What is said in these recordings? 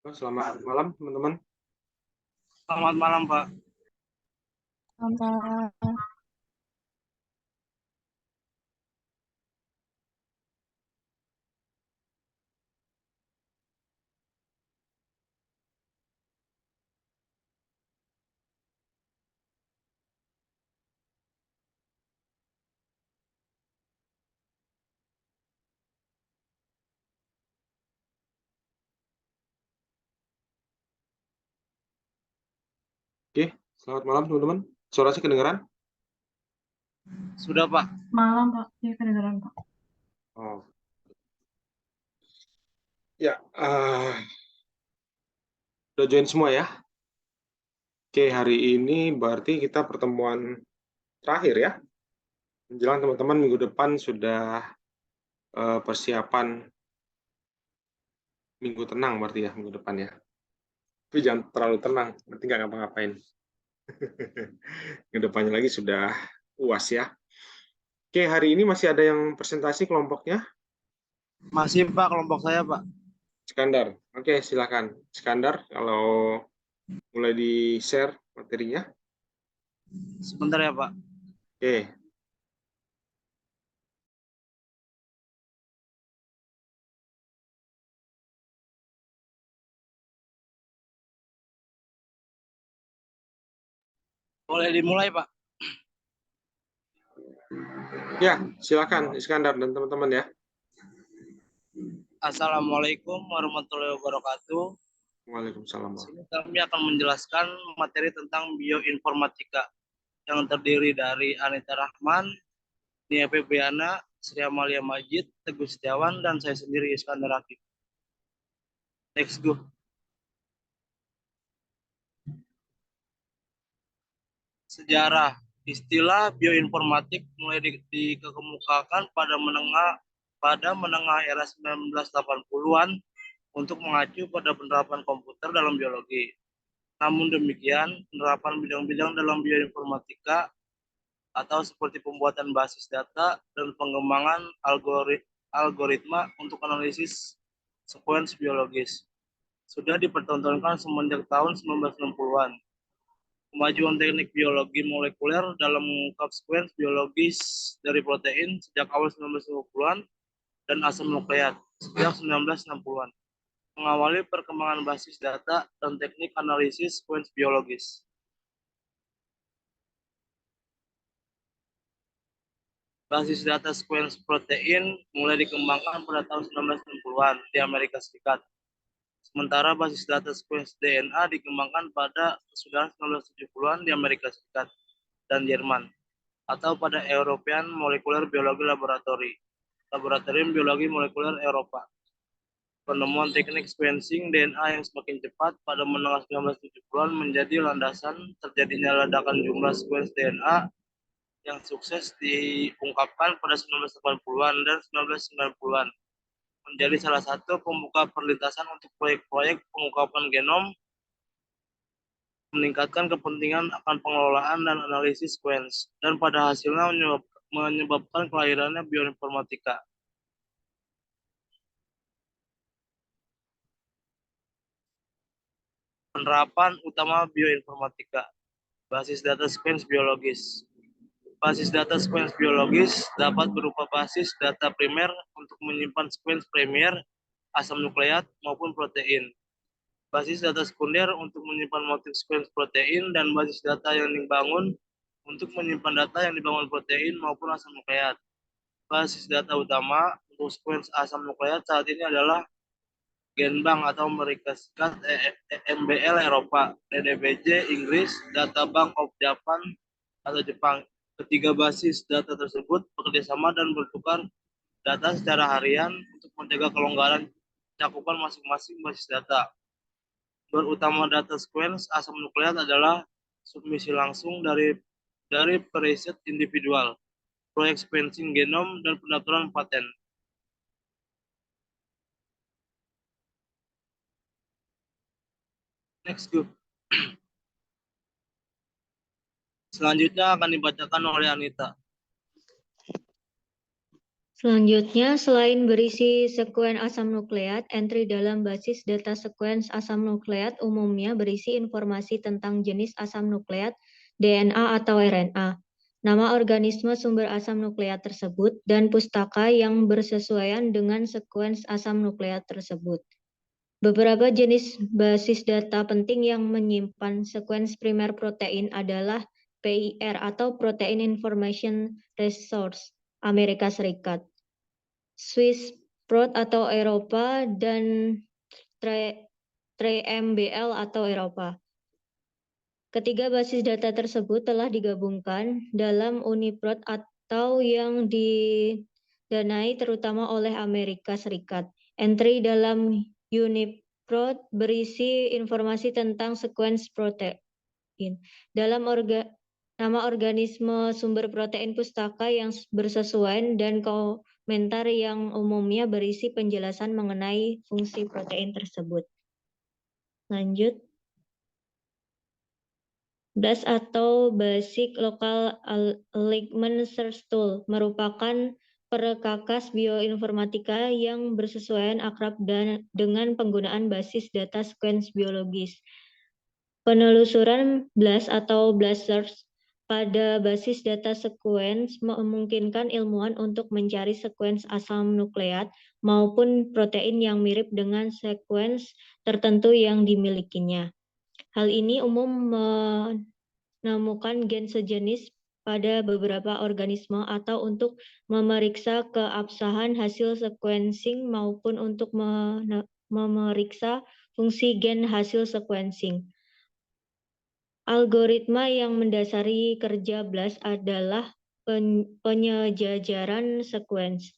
Selamat malam, teman-teman. Selamat malam, Pak. Sama Oke, selamat malam, teman-teman. Suara saya kedengaran? Sudah, Pak. malam, Pak. Iya, kedengeran, Pak. Oh, ya, udah join semua ya? Oke, hari ini berarti kita pertemuan terakhir ya. Menjelang teman-teman minggu depan sudah persiapan minggu tenang berarti ya, minggu depan ya. Tapi jangan terlalu tenang, nanti nggak ngapa-ngapain. Minggu depannya lagi sudah UAS ya. Oke, hari ini masih ada yang presentasi kelompoknya? Masih, Pak, kelompok saya, Pak. Skandar. Oke, silakan. Skandar, kalau mulai di-share materinya. Sebentar ya, Pak. Oke. Boleh dimulai, Pak. Ya, silakan Iskandar dan teman-teman ya. Assalamualaikum warahmatullahi wabarakatuh. Waalaikumsalam. Sini kami akan menjelaskan materi tentang bioinformatika yang terdiri dari Anita Rahman, Nia Febriana, Sri Amalia Majid, Teguh Setiawan, dan saya sendiri Iskandar Hakim. Next, go. Sejarah. Istilah bioinformatik mulai dikemukakan pada menengah era 1980-an untuk mengacu pada penerapan komputer dalam biologi. Namun demikian, penerapan bidang-bidang dalam bioinformatika atau seperti pembuatan basis data dan pengembangan algoritma untuk analisis sekuens biologis sudah dipertontonkan semenjak tahun 1960-an. Kemajuan teknik biologi molekuler dalam mengungkap sekuens biologis dari protein sejak awal 1950-an dan asam nukleat sejak 1960-an mengawali perkembangan basis data dan teknik analisis sekuens biologis. Basis data sekuens protein mulai dikembangkan pada tahun 1960-an di Amerika Serikat. Sementara basis data sekuens DNA dikembangkan pada 1970-an di Amerika Serikat dan Jerman, atau pada European Molecular Biology Laboratory, Laboratorium Biologi Molekuler Eropa. Penemuan teknik sequencing DNA yang semakin cepat pada menengah 1970-an menjadi landasan terjadinya ledakan jumlah sekuens DNA yang sukses diungkapkan pada 1980-an dan 1990-an. Menjadi salah satu pembuka perlintasan untuk proyek-proyek pengungkapan genom, meningkatkan kepentingan akan pengelolaan dan analisis sequence, dan pada hasilnya menyebabkan kelahirannya bioinformatika. Penerapan utama bioinformatika, basis data sequence biologis. Basis data sequence biologis dapat berupa basis data primer untuk menyimpan sequence primer, asam nukleat, maupun protein. Basis data sekunder untuk menyimpan motif sequence protein, dan basis data yang dibangun untuk menyimpan data yang dibangun protein maupun asam nukleat. Basis data utama untuk sequence asam nukleat saat ini adalah Genbank atau Amerika Serikat, MBL Eropa, DDBJ Inggris, Data Bank of Japan atau Jepang. Ketiga basis data tersebut bekerjasama dan bertukar data secara harian untuk menjaga kelonggaran cakupan masing-masing basis data. Sumber utama data sequence asam nukleat adalah submisi langsung dari periset individual, proyek sequencing genom, dan pendaftaran paten. Next group. Selanjutnya akan dibacakan oleh Anita. Selanjutnya, selain berisi sekuen asam nukleat, entry dalam basis data sequence asam nukleat umumnya berisi informasi tentang jenis asam nukleat, DNA atau RNA, nama organisme sumber asam nukleat tersebut, dan pustaka yang bersesuaian dengan sekuens asam nukleat tersebut. Beberapa jenis basis data penting yang menyimpan sekuens primer protein adalah PIR atau Protein Information Resource Amerika Serikat, Swiss Prot atau Eropa, dan TREMBL atau Eropa. Ketiga basis data tersebut telah digabungkan dalam Uniprot atau yang didanai terutama oleh Amerika Serikat. Entry dalam Uniprot berisi informasi tentang sekuens protein. Dalam nama organisme sumber protein pustaka yang bersesuaian dan komentar yang umumnya berisi penjelasan mengenai fungsi protein tersebut. Lanjut. BLAST atau Basic Local Alignment Search Tool merupakan perkakas bioinformatika yang bersesuaian akrab dengan penggunaan basis data sequence biologis. Penelusuran BLAST atau BLAST Search pada basis data sequence memungkinkan ilmuwan untuk mencari sekuens asam nukleat maupun protein yang mirip dengan sekuens tertentu yang dimilikinya. Hal ini umum menemukan gen sejenis pada beberapa organisme atau untuk memeriksa keabsahan hasil sequencing maupun untuk memeriksa fungsi gen hasil sequencing. Algoritma yang mendasari kerja BLAST adalah penyejajaran sekuens.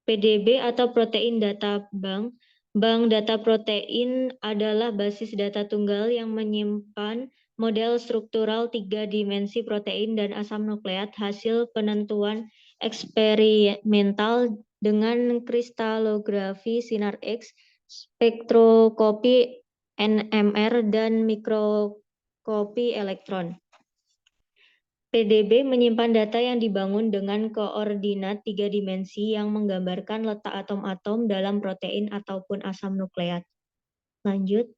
PDB atau Protein Data Bank. Bank data protein adalah basis data tunggal yang menyimpan model struktural 3 dimensi protein dan asam nukleat hasil penentuan eksperimental dengan kristalografi sinar X, spektroskopi NMR, dan mikroskopi elektron. PDB menyimpan data yang dibangun dengan koordinat 3 dimensi yang menggambarkan letak atom-atom dalam protein ataupun asam nukleat. Lanjut.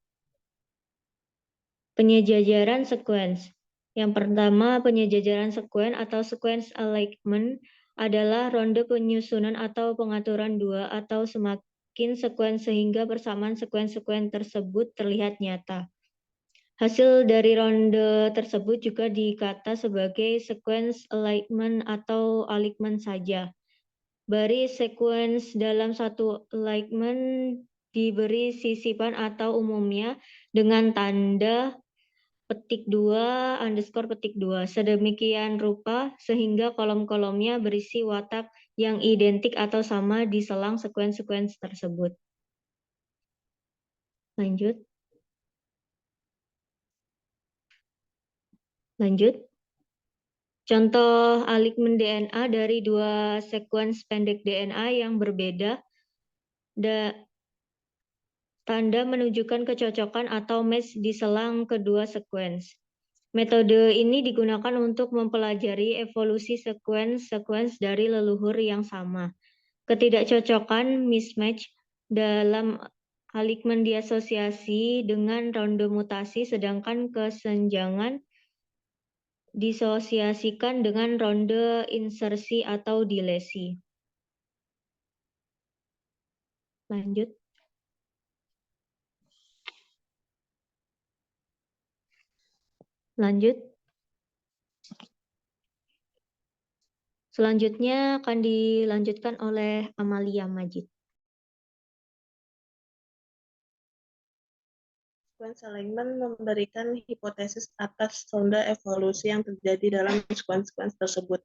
Penyejajaran sekuens. Yang pertama, penyejajaran sekuens atau sequence alignment adalah ronde penyusunan atau pengaturan 2 atau semakin sekuens sehingga persamaan sekuens-sekuens tersebut terlihat nyata. Hasil dari ronde tersebut juga dikata sebagai sequence alignment atau alignment saja. Baris sekuens dalam satu alignment diberi sisipan atau umumnya dengan tanda petik 2 underscore petik 2 sedemikian rupa sehingga kolom-kolomnya berisi watak yang identik atau sama di selang sekuens-sekuens tersebut. Lanjut. Contoh alignment DNA dari 2 sekuens pendek DNA yang berbeda. Tanda menunjukkan kecocokan atau match di selang kedua sekuens. Metode ini digunakan untuk mempelajari evolusi sekuens-sekuens dari leluhur yang sama. Ketidakcocokan mismatch dalam alignment diasosiasi dengan ronde mutasi, sedangkan kesenjangan disosiasikan dengan ronde insersi atau dilesi. Lanjut. Selanjutnya akan dilanjutkan oleh Amalia Majid. Sequence alignment memberikan hipotesis atas ronde evolusi yang terjadi dalam sekuens-sekuens tersebut.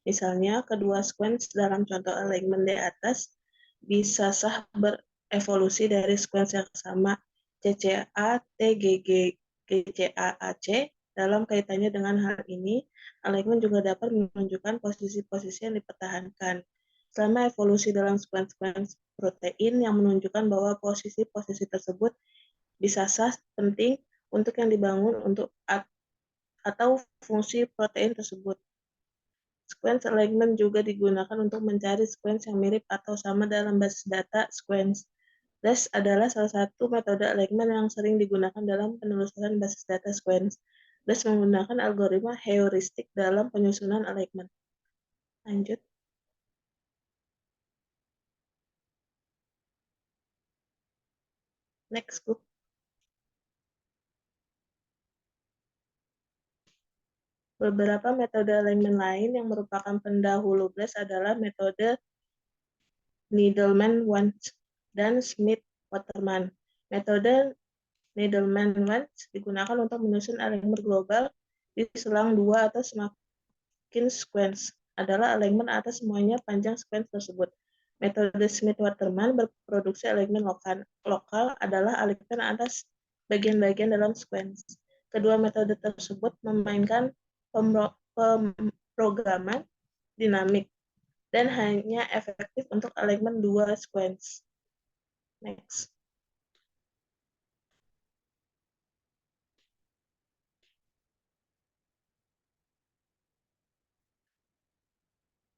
Misalnya, kedua sekuens dalam contoh alignment di atas bisa sah berevolusi dari sekuens yang sama CCA, TGG, GCA, AC. Dalam kaitannya dengan hal ini, alignment juga dapat menunjukkan posisi-posisi yang dipertahankan selama evolusi dalam sekuens-sekuens protein yang menunjukkan bahwa posisi-posisi tersebut bisa sah penting untuk yang dibangun untuk atau fungsi protein tersebut. Sequence alignment juga digunakan untuk mencari sequence yang mirip atau sama dalam basis data sequence. DAS adalah salah satu metode alignment yang sering digunakan dalam penelusuran basis data sequence. DAS menggunakan algoritma heuristik dalam penyusunan alignment. Lanjut. Next, Bu. Beberapa metode alignment lain yang merupakan pendahulu DAS adalah metode Needleman-Wunsch dan Smith-Waterman. Metode Needleman-Wunsch digunakan untuk menyusun alignment global di selang dua atau semakin sequence. Adalah alignment atas semuanya panjang sequence tersebut. Metode Smith-Waterman berproduksi alignment lokal adalah alignment atas bagian-bagian dalam sequence. Kedua metode tersebut memainkan pemrograman dinamik dan hanya efektif untuk alignment dua sequence. Next.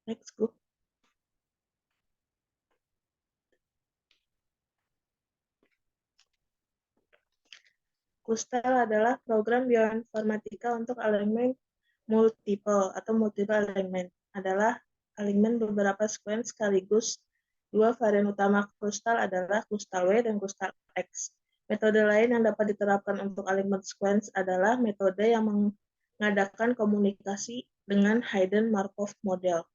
Next, Bu. Kustal adalah program bioinformatika untuk alignment multiple atau multiple alignment. Adalah alignment beberapa sequence sekaligus. Dua varian utama Kustal adalah Kustal W dan Kustal X. Metode lain yang dapat diterapkan untuk alignment sequence adalah metode yang mengadakan komunikasi dengan Hidden Markov Model.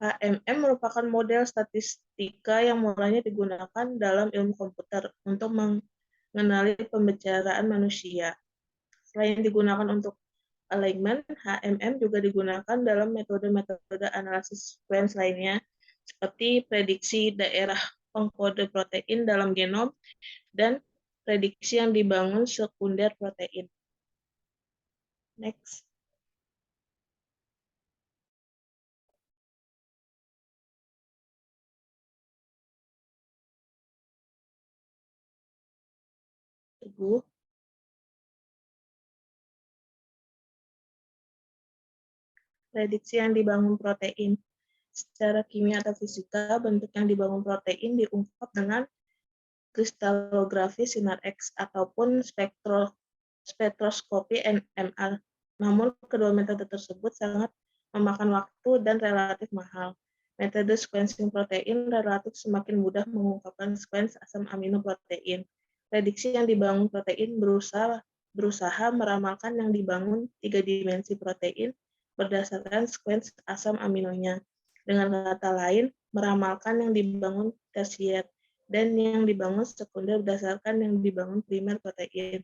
HMM merupakan model statistika yang mulanya digunakan dalam ilmu komputer untuk mengenali pembicaraan manusia. Selain digunakan untuk alignment, HMM juga digunakan dalam metode-metode analisis sequence lainnya, seperti prediksi daerah pengkode protein dalam genom dan prediksi yang dibangun sekunder protein. Next. Teguh. Prediksi yang dibangun protein. Secara kimia atau fisika, bentuk yang dibangun protein diungkap dengan kristalografi sinar X ataupun spektroskopi NMR. Namun, kedua metode tersebut sangat memakan waktu dan relatif mahal. Metode sequencing protein relatif semakin mudah mengungkapkan sequence asam amino protein. Prediksi yang dibangun protein berusaha meramalkan yang dibangun 3 dimensi protein berdasarkan sequence asam aminonya. Dengan kata lain, meramalkan yang dibangun tersier dan yang dibangun sekunder berdasarkan yang dibangun primer protein.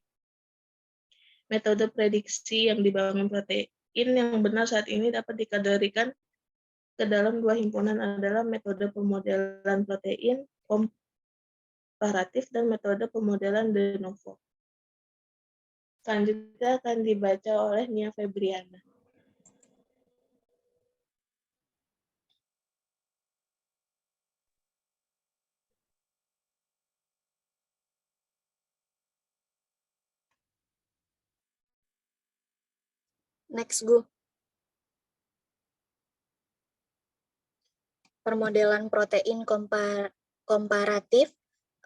Metode prediksi yang dibangun protein yang benar saat ini dapat dikategorikan ke dalam dua himpunan adalah metode pemodelan protein komparatif dan metode pemodelan de novo. Selanjutnya akan dibaca oleh Nia Febriana. Next, Gu. Permodelan protein komparatif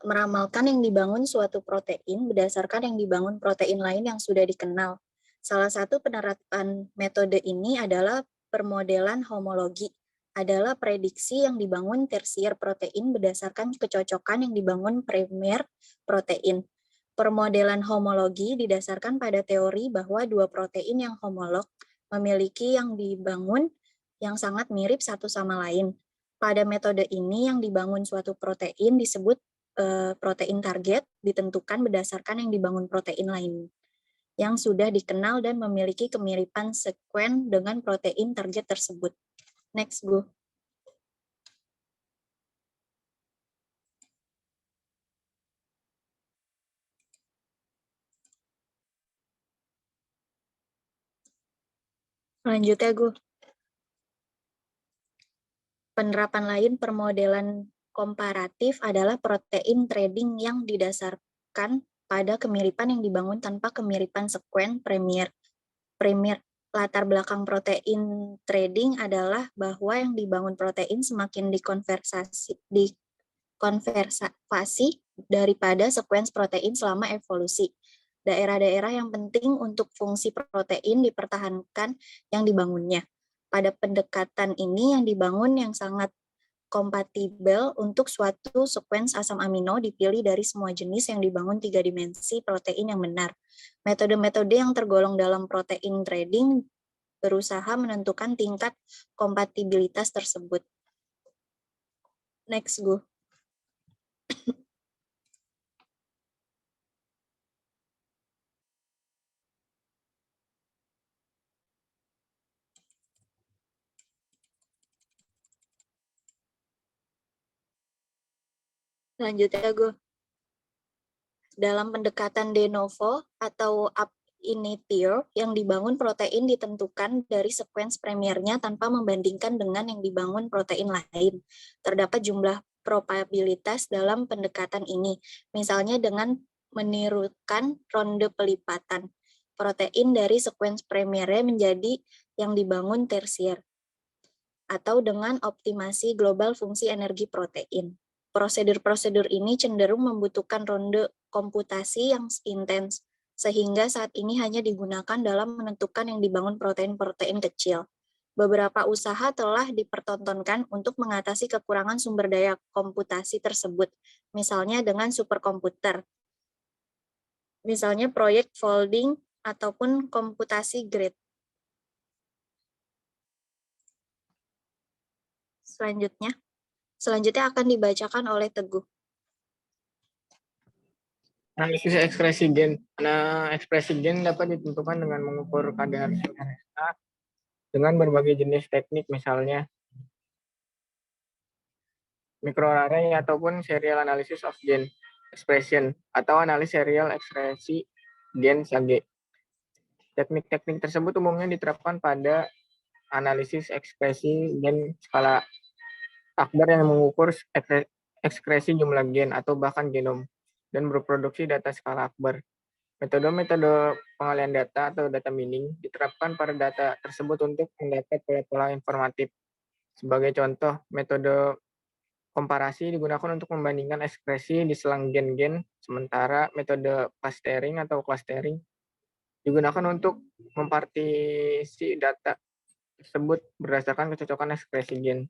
meramalkan yang dibangun suatu protein berdasarkan yang dibangun protein lain yang sudah dikenal. Salah satu penerapan metode ini adalah permodelan homologi, adalah prediksi yang dibangun tersier protein berdasarkan kecocokan yang dibangun primer protein. Permodelan homologi didasarkan pada teori bahwa dua protein yang homolog memiliki yang dibangun yang sangat mirip satu sama lain. Pada metode ini yang dibangun suatu protein disebut protein target, ditentukan berdasarkan yang dibangun protein lain yang sudah dikenal dan memiliki kemiripan sekuen dengan protein target tersebut. Next, Bu. Lanjutnya, Gu. Penerapan lain permodelan komparatif adalah protein trading yang didasarkan pada kemiripan yang dibangun tanpa kemiripan sekuen primer. latar belakang protein trading adalah bahwa yang dibangun protein semakin dikonservasi daripada sekuens protein selama evolusi. Daerah-daerah yang penting untuk fungsi protein dipertahankan yang dibangunnya. Pada pendekatan ini yang dibangun yang sangat kompatibel untuk suatu sekuens asam amino dipilih dari semua jenis yang dibangun 3 dimensi protein yang benar. Metode-metode yang tergolong dalam protein trading berusaha menentukan tingkat kompatibilitas tersebut. Next, Gu. Selanjutnya, Gu. Dalam pendekatan de novo atau ab initio, yang dibangun protein ditentukan dari sekuens premiernya tanpa membandingkan dengan yang dibangun protein lain. Terdapat jumlah probabilitas dalam pendekatan ini, misalnya dengan menirukan ronde pelipatan protein dari sekuens premiernya menjadi yang dibangun tersier, atau dengan optimasi global fungsi energi protein. Prosedur-prosedur ini cenderung membutuhkan ronde komputasi yang intens, sehingga saat ini hanya digunakan dalam menentukan yang dibangun protein-protein kecil. Beberapa usaha telah dipertontonkan untuk mengatasi kekurangan sumber daya komputasi tersebut, misalnya dengan superkomputer, misalnya proyek folding ataupun komputasi grid. Selanjutnya akan dibacakan oleh Teguh. Analisis ekspresi gen. Ekspresi gen dapat ditentukan dengan mengukur kadar RNA dengan berbagai jenis teknik, misalnya microarray ataupun serial analysis of gene expression atau analis serial ekspresi gen SAGE. Teknik-teknik tersebut umumnya diterapkan pada analisis ekspresi gen skala akbar yang mengukur ekspresi jumlah gen atau bahkan genom dan berproduksi data skala akbar. Metode-metode pengalihan data atau data mining diterapkan pada data tersebut untuk mendapat pola-pola informatif. Sebagai contoh, metode komparasi digunakan untuk membandingkan ekspresi di selang gen-gen, sementara metode clustering atau clustering digunakan untuk mempartisi data tersebut berdasarkan kecocokan ekspresi gen.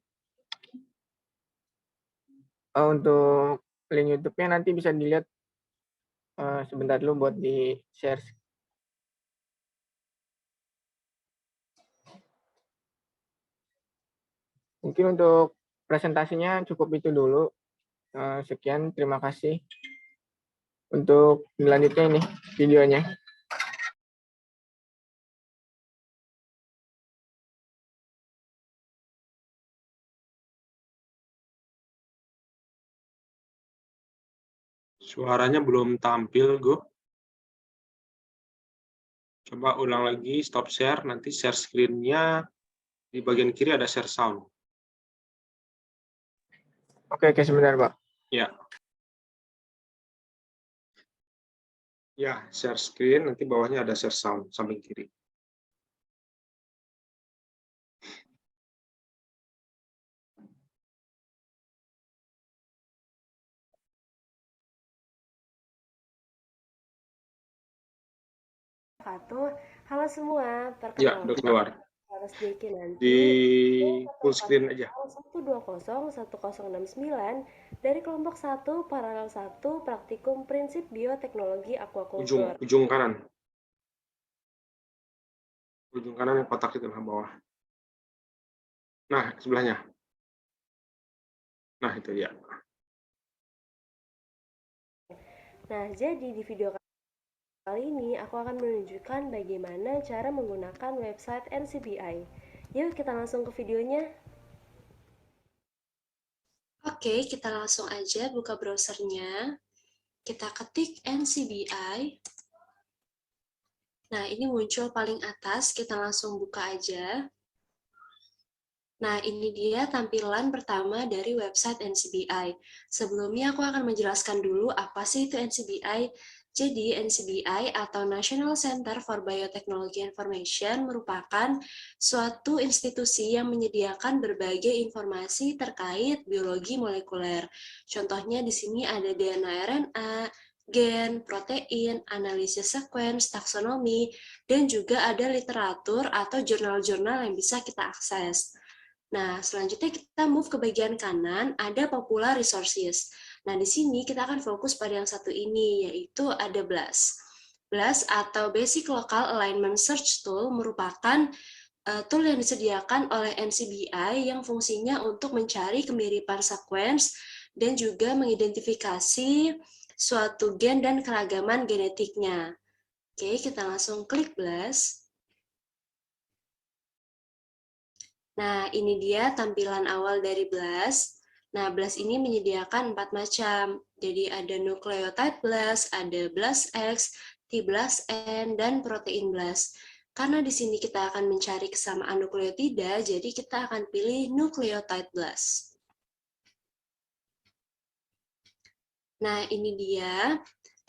Untuk link YouTube-nya nanti bisa dilihat sebentar dulu buat di-share. Mungkin untuk presentasinya cukup itu dulu. Sekian, terima kasih. Untuk selanjutnya ini videonya. Suaranya belum tampil, Go. Coba ulang lagi, stop share, nanti share screen-nya di bagian kiri ada share sound. Oke, sebentar, Pak. Ya. Ya, share screen, nanti bawahnya ada share sound, samping kiri. Halo semua, Ya, udah keluar. Harus nanti Di full screen aja. 1201069 dari kelompok 1 paralel 1 praktikum prinsip bioteknologi aquaculture. Ujung kanan. Ujung kanan yang kotak itu ke bawah. Nah, sebelahnya. Nah, itu ya. Nah, jadi di video kali ini aku akan menunjukkan bagaimana cara menggunakan website NCBI. Yuk kita langsung ke videonya. Oke, kita langsung aja buka browsernya. Kita ketik NCBI. Nah, ini muncul paling atas, kita langsung buka aja. Nah, ini dia tampilan pertama dari website NCBI. Sebelumnya aku akan menjelaskan dulu apa sih itu NCBI. Jadi, NCBI atau National Center for Biotechnology Information merupakan suatu institusi yang menyediakan berbagai informasi terkait biologi molekuler. Contohnya di sini ada DNA-RNA, gen, protein, analisis sequence, taksonomi, dan juga ada literatur atau jurnal-jurnal yang bisa kita akses. Nah, selanjutnya kita move ke bagian kanan, ada popular resources. Nah, di sini kita akan fokus pada yang satu ini, yaitu ada BLAST. BLAST atau Basic Local Alignment Search Tool merupakan tool yang disediakan oleh NCBI yang fungsinya untuk mencari kemiripan sequence dan juga mengidentifikasi suatu gen dan keragaman genetiknya. Oke, kita langsung klik BLAST. Nah, ini dia tampilan awal dari BLAST. Nah, BLAST ini menyediakan 4 macam. Jadi ada nucleotide BLAST, ada BLAST X, T-BLAST N, dan protein BLAST. Karena di sini kita akan mencari kesamaan nukleotida, jadi kita akan pilih nucleotide BLAST. Nah, ini dia.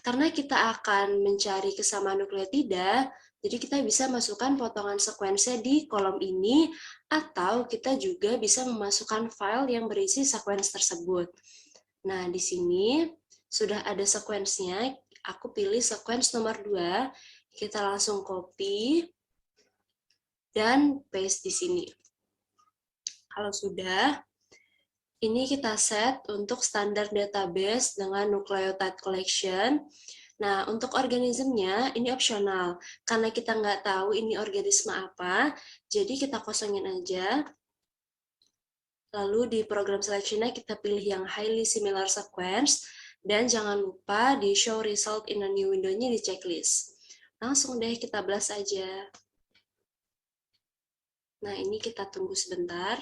Karena kita akan mencari kesamaan nukleotida, jadi kita bisa masukkan potongan sekuensinya di kolom ini, atau kita juga bisa memasukkan file yang berisi sekuens tersebut. Nah, di sini sudah ada sekuensnya, aku pilih sekuens nomor 2, kita langsung copy, dan paste di sini. Kalau sudah, ini kita set untuk standar database dengan nucleotide collection. Nah, untuk organismenya ini opsional. Karena kita nggak tahu ini organisme apa, jadi kita kosongin aja. Lalu di program selection-nya kita pilih yang highly similar sequence, dan jangan lupa di show result in a new window-nya di checklist. Langsung deh kita blast aja. Nah, ini kita tunggu sebentar.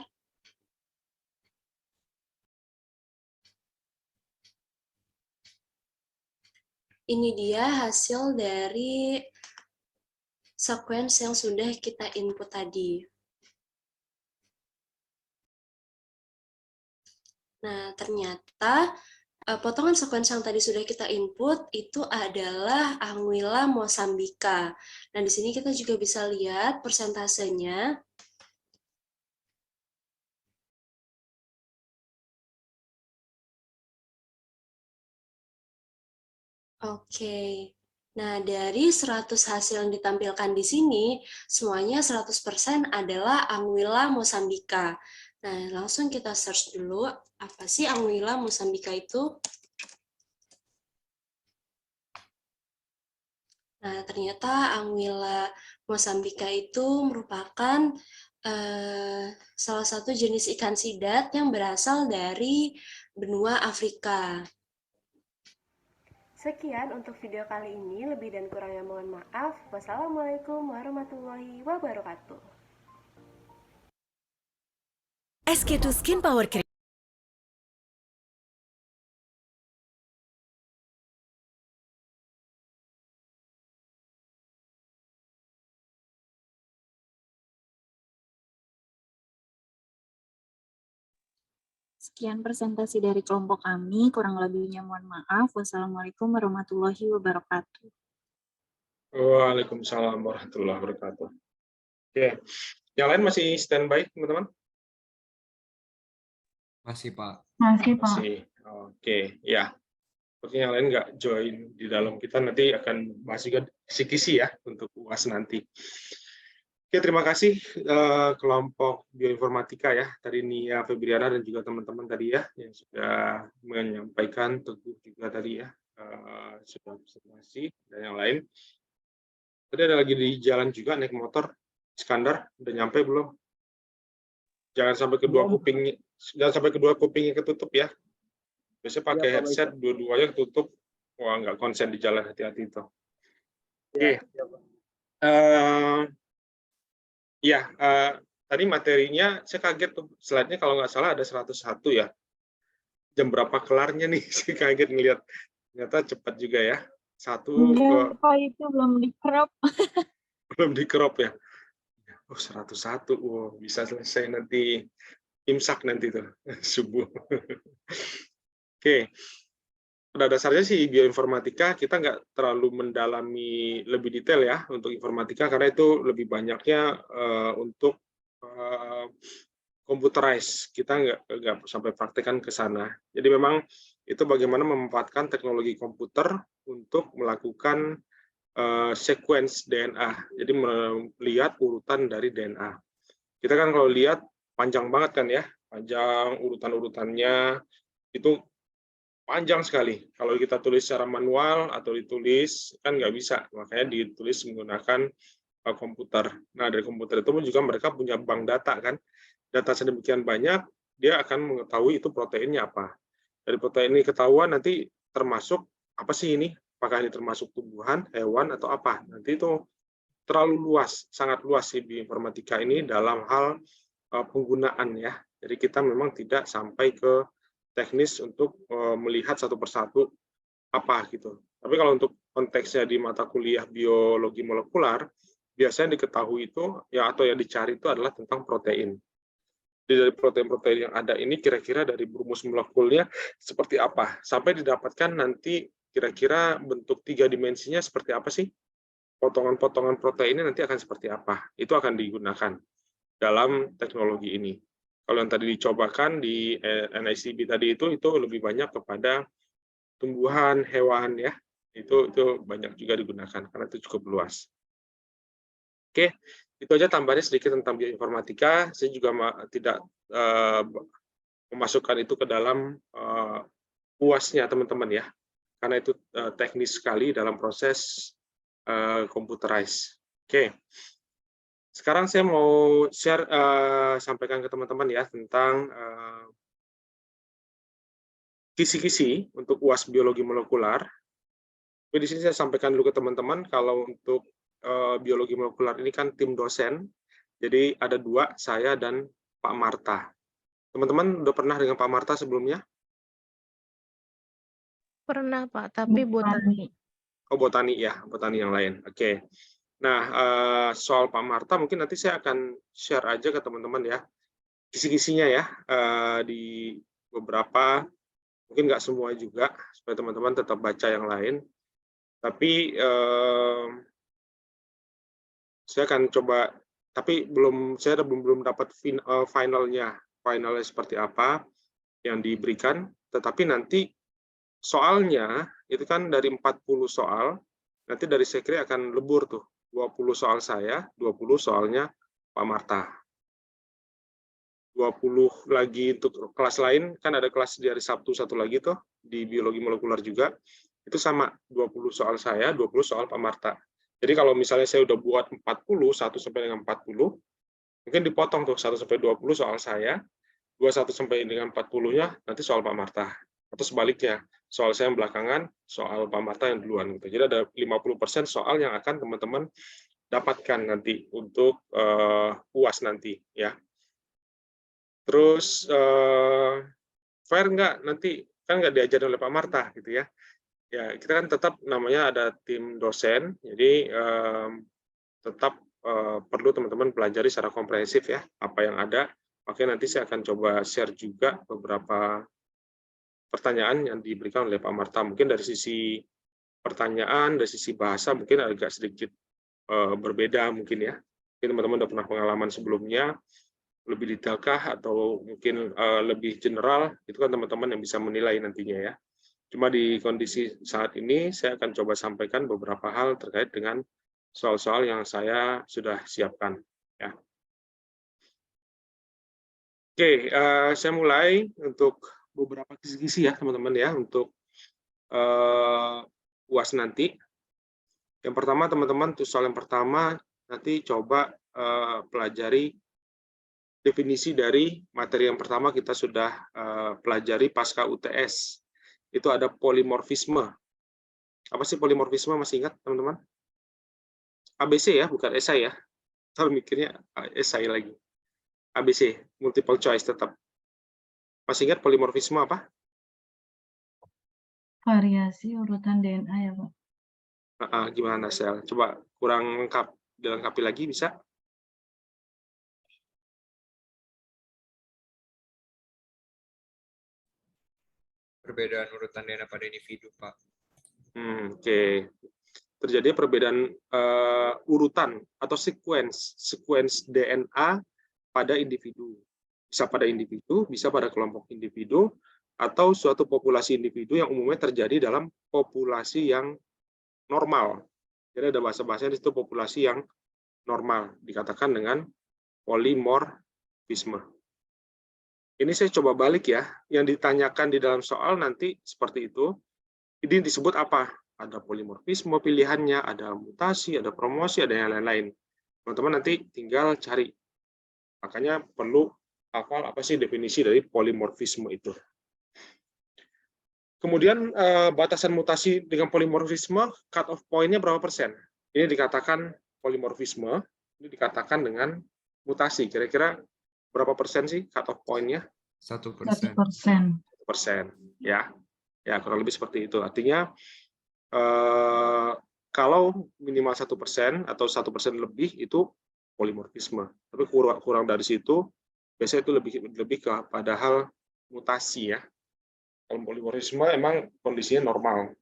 Ini dia hasil dari sequence yang sudah kita input tadi. Nah, ternyata potongan sequence yang tadi sudah kita input itu adalah Anguilla mosambica. Nah, di sini kita juga bisa lihat persentasenya. Oke. Nah, dari 100 hasil yang ditampilkan di sini, semuanya 100% adalah Anguilla mosambica. Nah, langsung kita search dulu, apa sih Anguilla mosambica itu? Nah, ternyata Anguilla mosambica itu merupakan salah satu jenis ikan sidat yang berasal dari benua Afrika. Sekian untuk video kali ini, lebih dan kurangnya mohon maaf. Wassalamualaikum warahmatullahi wabarakatuh. SK2 Skin Power Cream. Sekian presentasi dari kelompok kami, kurang lebihnya mohon maaf. Wassalamualaikum warahmatullahi wabarakatuh. Waalaikumsalam warahmatullahi wabarakatuh. Oke, yang lain masih standby, teman-teman? Masih, Pak. Masih. Oke, ya. Seperti yang lain nggak join di dalam, kita nanti akan masih kisi-kisi ya untuk UAS nanti. Oke, terima kasih kelompok bioinformatika ya, tadi Nia Febriana dan juga teman-teman tadi ya yang sudah menyampaikan, Teguh juga tadi ya sudah presentasi dan yang lain. Tadi ada lagi di jalan juga naik motor, Iskandar udah nyampe belum? Jangan sampai kedua kupingnya ketutup ya. Biasanya pakai headset dua-duanya ketutup, wah nggak konsen di jalan, hati-hati itu. Oke. Tadi materinya saya kaget tuh, slide-nya kalau nggak salah ada 101 ya. Jam berapa kelarnya nih? Saya kaget ngelihat, ternyata cepat juga ya. Pak, itu belum di-crop. Belum di-crop ya. Oh, 101. Wow, bisa selesai nanti imsak nanti tuh subuh. Oke. pada dasarnya sih bioinformatika kita nggak terlalu mendalami lebih detail ya untuk informatika karena itu lebih banyaknya untuk computerized, kita nggak sampai praktekkan ke sana. Jadi memang itu bagaimana memanfaatkan teknologi komputer untuk melakukan sequence DNA, jadi melihat urutan dari DNA. Kita kan kalau lihat panjang banget kan ya, panjang urutan-urutannya itu panjang sekali. Kalau kita tulis secara manual atau ditulis kan nggak bisa, makanya ditulis menggunakan komputer. Nah dari komputer itu juga mereka punya bank data kan, data sedemikian banyak dia akan mengetahui itu proteinnya apa. Dari protein ini ketahuan nanti termasuk apa sih ini? Apakah ini termasuk tumbuhan, hewan atau apa? Nanti itu terlalu luas, sangat luas sih bioinformatika ini dalam hal penggunaan ya. Jadi kita memang tidak sampai ke teknis untuk melihat satu persatu apa gitu. Tapi kalau untuk konteksnya di mata kuliah biologi molekular, biasanya diketahui itu ya atau yang dicari itu adalah tentang protein. Jadi dari protein-protein yang ada ini kira-kira dari rumus molekulnya seperti apa sampai didapatkan nanti kira-kira bentuk 3 dimensinya seperti apa sih? Potongan-potongan proteinnya nanti akan seperti apa? Itu akan digunakan dalam teknologi ini. Kalau yang tadi dicobakan di NICB tadi itu lebih banyak kepada tumbuhan, hewan ya. Itu banyak juga digunakan karena itu cukup luas. Oke, itu aja tambahannya sedikit tentang bioinformatika. Saya juga tidak memasukkan itu ke dalam UAS-nya teman-teman ya. Karena itu teknis sekali dalam proses computerized. Oke. Sekarang saya mau share, sampaikan ke teman-teman ya tentang kisi-kisi untuk UAS biologi molekular. Tapi di sini saya sampaikan dulu ke teman-teman kalau untuk biologi molekular ini kan tim dosen, jadi ada 2, saya dan Pak Marta. Teman-teman udah pernah dengan Pak Marta sebelumnya? Pernah Pak, tapi botani. Oh botani ya, botani yang lain. Oke. Nah, soal Pak Marta mungkin nanti saya akan share aja ke teman-teman ya, kisi-kisinya ya, di beberapa, mungkin nggak semua juga, supaya teman-teman tetap baca yang lain. Tapi saya akan coba, tapi saya belum dapat finalnya seperti apa yang diberikan, tetapi nanti soalnya itu kan dari 40 soal, nanti dari sekre akan lebur tuh. 20 soal saya, 20 soalnya Pak Marta. 20 lagi untuk kelas lain, kan ada kelas di hari Sabtu satu lagi tuh, di biologi molekular juga, itu sama, 20 soal saya, 20 soal Pak Marta. Jadi kalau misalnya saya udah buat 40, 1 sampai dengan 40, mungkin dipotong tuh 1 sampai 20 soal saya, 21 sampai dengan 40-nya nanti soal Pak Marta. Atau sebaliknya, soal saya yang belakangan, soal Pak Marta yang duluan gitu. Jadi ada 50% soal yang akan teman-teman dapatkan nanti untuk UAS nanti ya. Terus fair nggak nanti kan nggak diajarin oleh Pak Marta gitu ya. Ya kita kan tetap namanya ada tim dosen, jadi tetap perlu teman-teman pelajari secara komprehensif ya apa yang ada. Oke nanti saya akan coba share juga beberapa pertanyaan yang diberikan oleh Pak Marta. Mungkin dari sisi pertanyaan, dari sisi bahasa mungkin agak sedikit berbeda mungkin ya. Mungkin teman-teman sudah pernah pengalaman sebelumnya, lebih detailkah atau mungkin lebih general, itu kan teman-teman yang bisa menilai nantinya ya. Cuma di kondisi saat ini saya akan coba sampaikan beberapa hal terkait dengan soal-soal yang saya sudah siapkan. Ya. Oke, saya mulai untuk beberapa kisi-kisi ya teman-teman ya untuk UAS nanti. Yang pertama teman-teman, soal yang pertama nanti coba pelajari definisi dari materi yang pertama kita sudah pelajari pasca UTS. Itu ada polimorfisme. Apa sih polimorfisme, masih ingat teman-teman? ABC ya, bukan esai ya. Kalau mikirnya esai lagi. ABC, multiple choice tetap. Masih ingat polimorfisme apa? Variasi urutan DNA ya Pak. Gimana Sel? Coba kurang lengkap, dilengkapi lagi bisa? perbedaan urutan DNA pada individu, Pak. Oke. Terjadi perbedaan urutan atau sequence DNA pada individu. Bisa pada individu, bisa pada kelompok individu, atau suatu populasi individu yang umumnya terjadi dalam populasi yang normal. Jadi ada bahasa-bahasanya di situ populasi yang normal, dikatakan dengan polimorfisme. Ini saya coba balik ya, yang ditanyakan di dalam soal nanti seperti itu. Ini disebut apa? Ada polimorfisme pilihannya, ada mutasi, ada promosi, ada yang lain-lain. Teman-teman nanti tinggal cari. Makanya perlu hafal apa sih definisi dari polimorfisme itu. Kemudian batasan mutasi dengan polimorfisme, cut off point-nya berapa persen? Ini dikatakan polimorfisme, ini dikatakan dengan mutasi. Kira-kira berapa persen sih cut off point-nya? 1%. 1%. Ya, kurang lebih seperti itu. Artinya kalau minimal 1% atau 1% lebih itu polimorfisme. Tapi kurang dari situ, biasanya itu lebih kepada hal mutasi ya. Kalau polimorfisme emang kondisinya normal,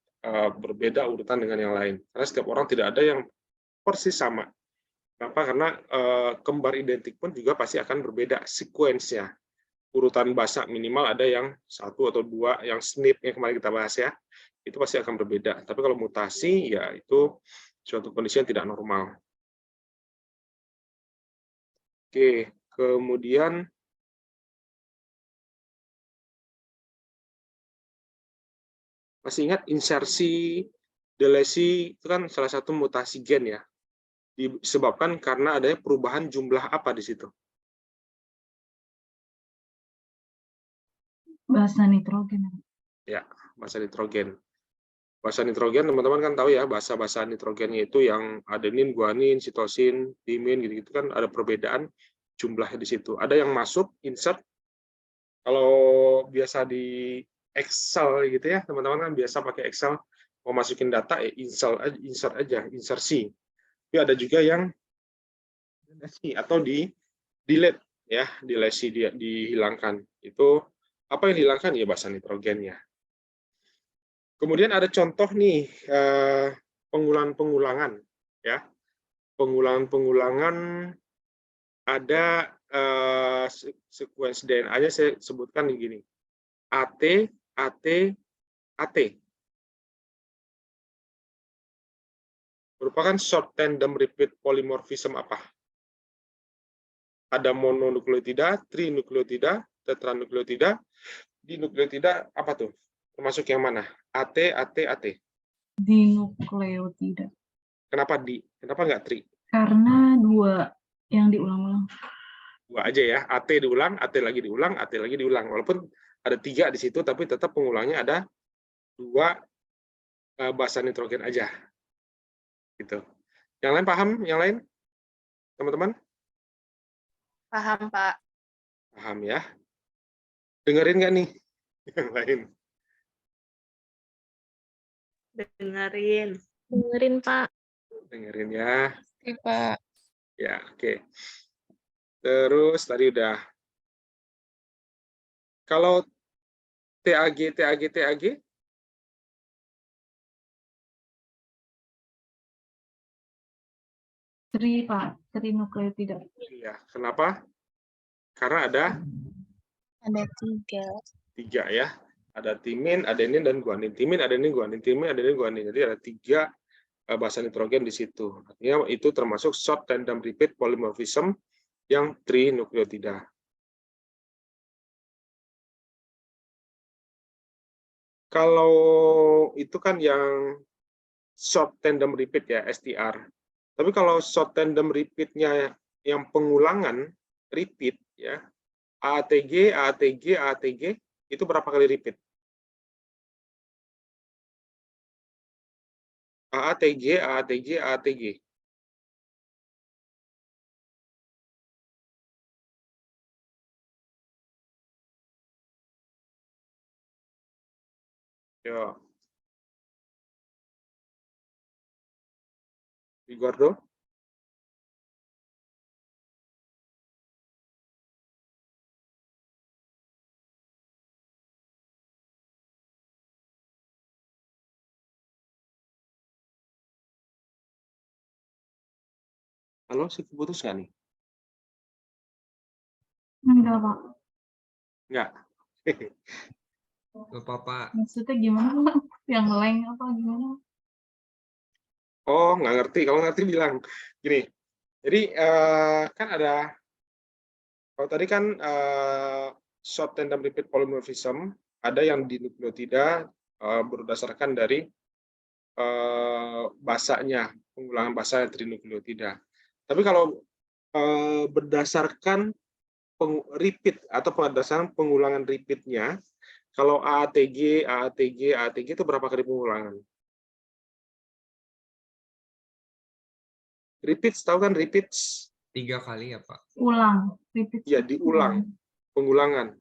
berbeda urutan dengan yang lain. Karena setiap orang tidak ada yang persis sama. Kenapa? Karena kembar identik pun juga pasti akan berbeda sequence-nya. Urutan bahasa minimal ada yang 1 atau 2, yang SNP yang kemarin kita bahas ya, itu pasti akan berbeda. Tapi kalau mutasi, ya itu suatu kondisi yang tidak normal. Oke, kemudian masih ingat insersi, delesi itu kan salah satu mutasi gen ya, disebabkan karena adanya perubahan jumlah apa di situ? Basa nitrogen. Ya, basa nitrogen. Basa nitrogen teman-teman kan tahu ya, basa-basa nitrogennya itu yang adenin, guanin, sitosin, timin gitu-gitu kan ada perbedaan jumlahnya di situ. Ada yang masuk insert, kalau biasa di Excel gitu ya, teman-teman kan biasa pakai Excel mau masukin data insert aja, insersi. Tapi ada juga yang atau di delete ya, delesi dia dihilangkan. Itu apa yang dihilangkan ya basa nitrogennya. Kemudian ada contoh nih pengulangan-pengulangan ya. Pengulangan-pengulangan ada sequence DNA-nya saya sebutkan begini. AT, AT, AT. Merupakan short tandem repeat polymorphism apa? Ada mononukleotida, trinukleotida, tetranukleotida, dinukleotida apa tuh? Termasuk yang mana? AT, AT, AT. Dinukleotida. Kenapa di? Kenapa nggak tri? Karena 2 yang diulang-ulang. 2 aja ya. AT diulang, AT lagi diulang, AT lagi diulang. Walaupun ada 3 di situ, tapi tetap pengulangnya ada 2 basa nitrogen aja. Gitu. Yang lain paham? Yang lain? Teman-teman? Paham, Pak. Paham ya. Dengerin nggak nih yang lain? Dengerin. Dengerin, Pak. Dengerin ya. Oke, Pak. Ya, oke. Terus tadi udah. Kalau TAG, TAG, TAG? Pak. Trinukleotida. Iya. Kenapa? Karena ada? Ada 3. 3 ya. Ada timin, adenin, dan guanin. Timin, adenin, guanin. Timin, adenin, guanin. Jadi ada 3 basa nitrogen di situ. Artinya itu termasuk short tandem repeat polymorphism yang trinukleotida. Kalau itu kan yang short tandem repeat ya, STR. Tapi kalau short tandem repeat-nya yang pengulangan repeat ya, AATG, AATG, AATG itu berapa kali repeat? AATG, AATG, AATG. Yo. Igordo. Halo, sih putus nggak nih? Enggak, Pak. Nggak. Lupa Pak. Maksudnya gimana, Pak? Yang ngeleng apa gimana? Oh, nggak ngerti. Kalau ngerti bilang. Gini, jadi kan ada, kalau tadi kan short tandem repeat polymorphism, ada yang di nukleotida berdasarkan dari basanya, pengulangan basa trinukleotida. Tapi kalau berdasarkan repeat atau berdasarkan pengulangan repeatnya, kalau AATG, AATG, AATG itu berapa kali pengulangan? Repeats, tahu kan repeats? 3 kali ya Pak. Ulang. Repeat. Ya, diulang. Pengulangan.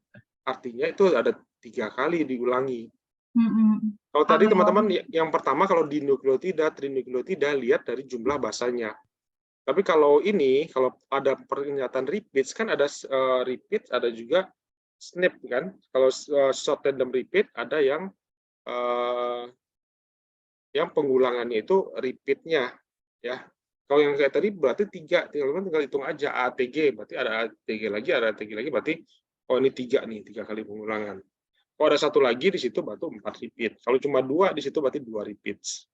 Artinya itu ada 3 kali diulangi. Kalau tadi teman-teman yang pertama kalau di nukleotida, trinukleotida, lihat dari jumlah basanya. Tapi kalau ini, kalau ada pernyataan repeats, kan ada repeat, ada juga SNP kan. Kalau short tandem repeat, ada yang pengulangannya itu repeatnya, ya. Kalau yang kayak tadi berarti 3, tinggal hitung aja ATG, berarti ada ATG lagi, ada ATG lagi, berarti oh ini 3 nih, 3 kali pengulangan. Kalau ada 1 lagi di situ berarti 4 repeat. Kalau cuma 2 di situ berarti 2 repeats.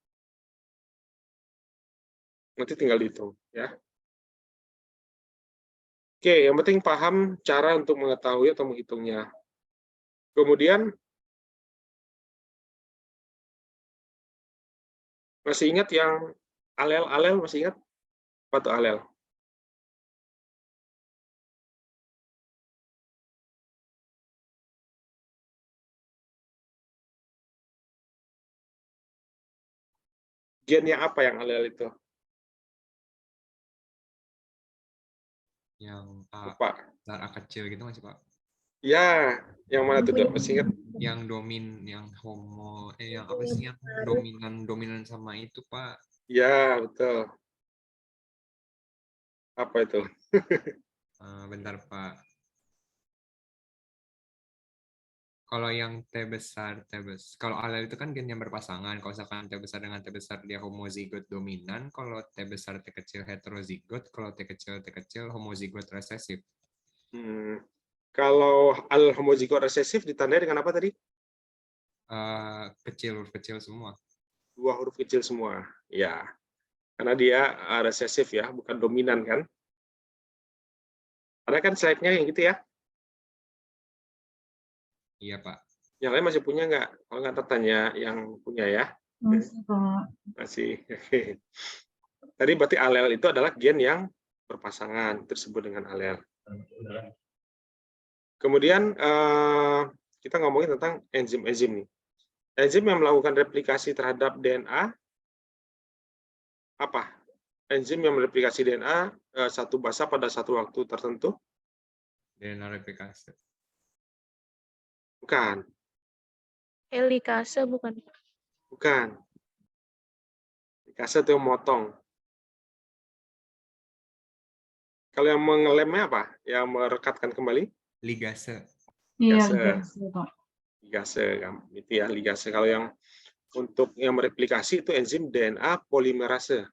Nanti tinggal dihitung, ya. Oke, yang penting paham cara untuk mengetahui atau menghitungnya. Kemudian masih ingat yang alel-alel, masih ingat? Apa tuh alel? Gennya apa yang alel itu? Yang Lupa. A kecil gitu masih Pak. Ya, yang mana tuh? Masih ingat? Yang yang yang apa sih yang dominan sama itu Pak? Ya, betul. Apa itu? Bentar Pak. Kalau yang T besar, kalau alel itu kan gen yang berpasangan. Kalau misalkan T besar dengan T besar dia homozigot dominan, kalau T besar T kecil heterozigot, kalau T kecil homozigot resesif. Kalau alel homozigot resesif ditandai dengan apa tadi? Huruf kecil semua. 2 huruf kecil semua. Ya. Karena dia resesif ya, bukan dominan kan? Ada kan slide-nya yang gitu ya? Iya, Pak. Yang lain masih punya nggak? Kalau nggak tanya yang punya ya. Masih, Pak. Masih. Tadi berarti alel itu adalah gen yang berpasangan, tersebut dengan alel. Kemudian kita ngomongin tentang enzim-enzim nih. Enzim yang melakukan replikasi terhadap DNA apa? Enzim yang mereplikasi DNA satu basa pada satu waktu tertentu? DNA replikasi. Bukan. Helikase bukan? Bukan. Helikase itu yang motong. Kalau yang mengelemnya apa? Yang merekatkan kembali? Ligase. Iya, Ligase. ligase, Pak. Ligase, itu ya ligase. Kalau yang untuk yang mereplikasi itu enzim DNA polimerase.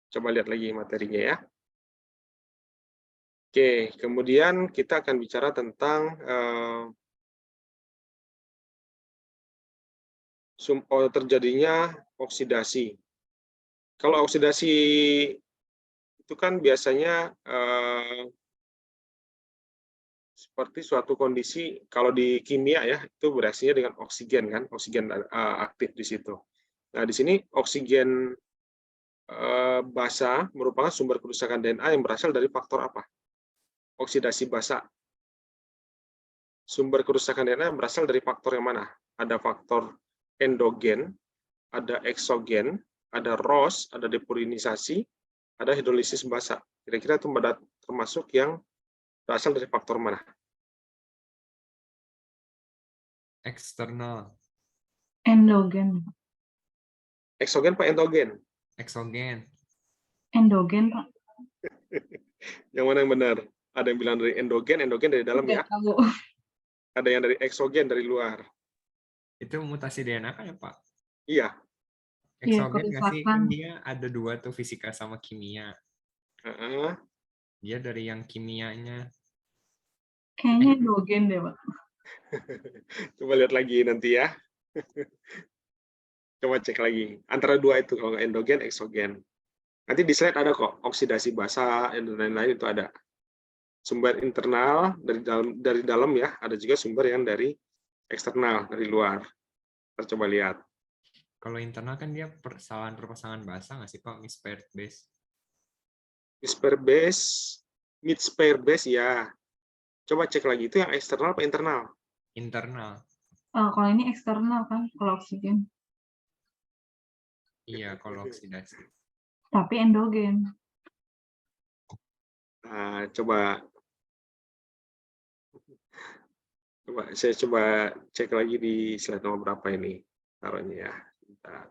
Coba lihat lagi materinya ya. Oke, kemudian kita akan bicara tentang terjadinya oksidasi. Kalau oksidasi itu kan biasanya seperti suatu kondisi, kalau di kimia ya, itu bereaksinya dengan oksigen kan, oksigen aktif di situ. Nah, di sini oksigen basa merupakan sumber kerusakan DNA yang berasal dari faktor apa? Oksidasi basa. Sumber kerusakan DNA yang berasal dari faktor yang mana? Ada faktor endogen, ada eksogen, ada ROS, ada depurinisasi, ada hidrolisis basa. Kira-kira itu termasuk yang berasal dari faktor mana? Eksternal. Endogen. Eksogen Pak, endogen? Eksogen. Endogen, Pak. Yang mana yang benar? Ada yang bilang dari endogen dari dalam ya. Tahu. Ada yang dari eksogen, dari luar. Itu mutasi DNA kan ya Pak? Iya. Iya, Eksogen nggak sih? Kan kerusakan. dia ada dua tuh, fisika sama kimia. Heeh. Dia dari yang kimianya. Kayaknya endogen deh, Pak. Coba lihat lagi nanti ya. Coba cek lagi. Antara dua itu, kalau nggak endogen, eksogen. Nanti di slide ada kok, oksidasi basa, dan lain-lain itu ada. Sumber internal dari dalam ya, ada juga sumber yang dari eksternal, dari luar. Kita coba lihat. Kalau internal kan dia kesalahan perpasangan basa nggak sih Pak? Mispaired base. Mid-spare base ya. Coba cek lagi, itu yang eksternal apa internal? Internal. Kalau ini eksternal kan, kalau oksigen. Iya, kalau oksidasi. Tapi endogen. Nah, coba saya coba cek lagi di slide nomor berapa ini taruhnya ya. Bentar.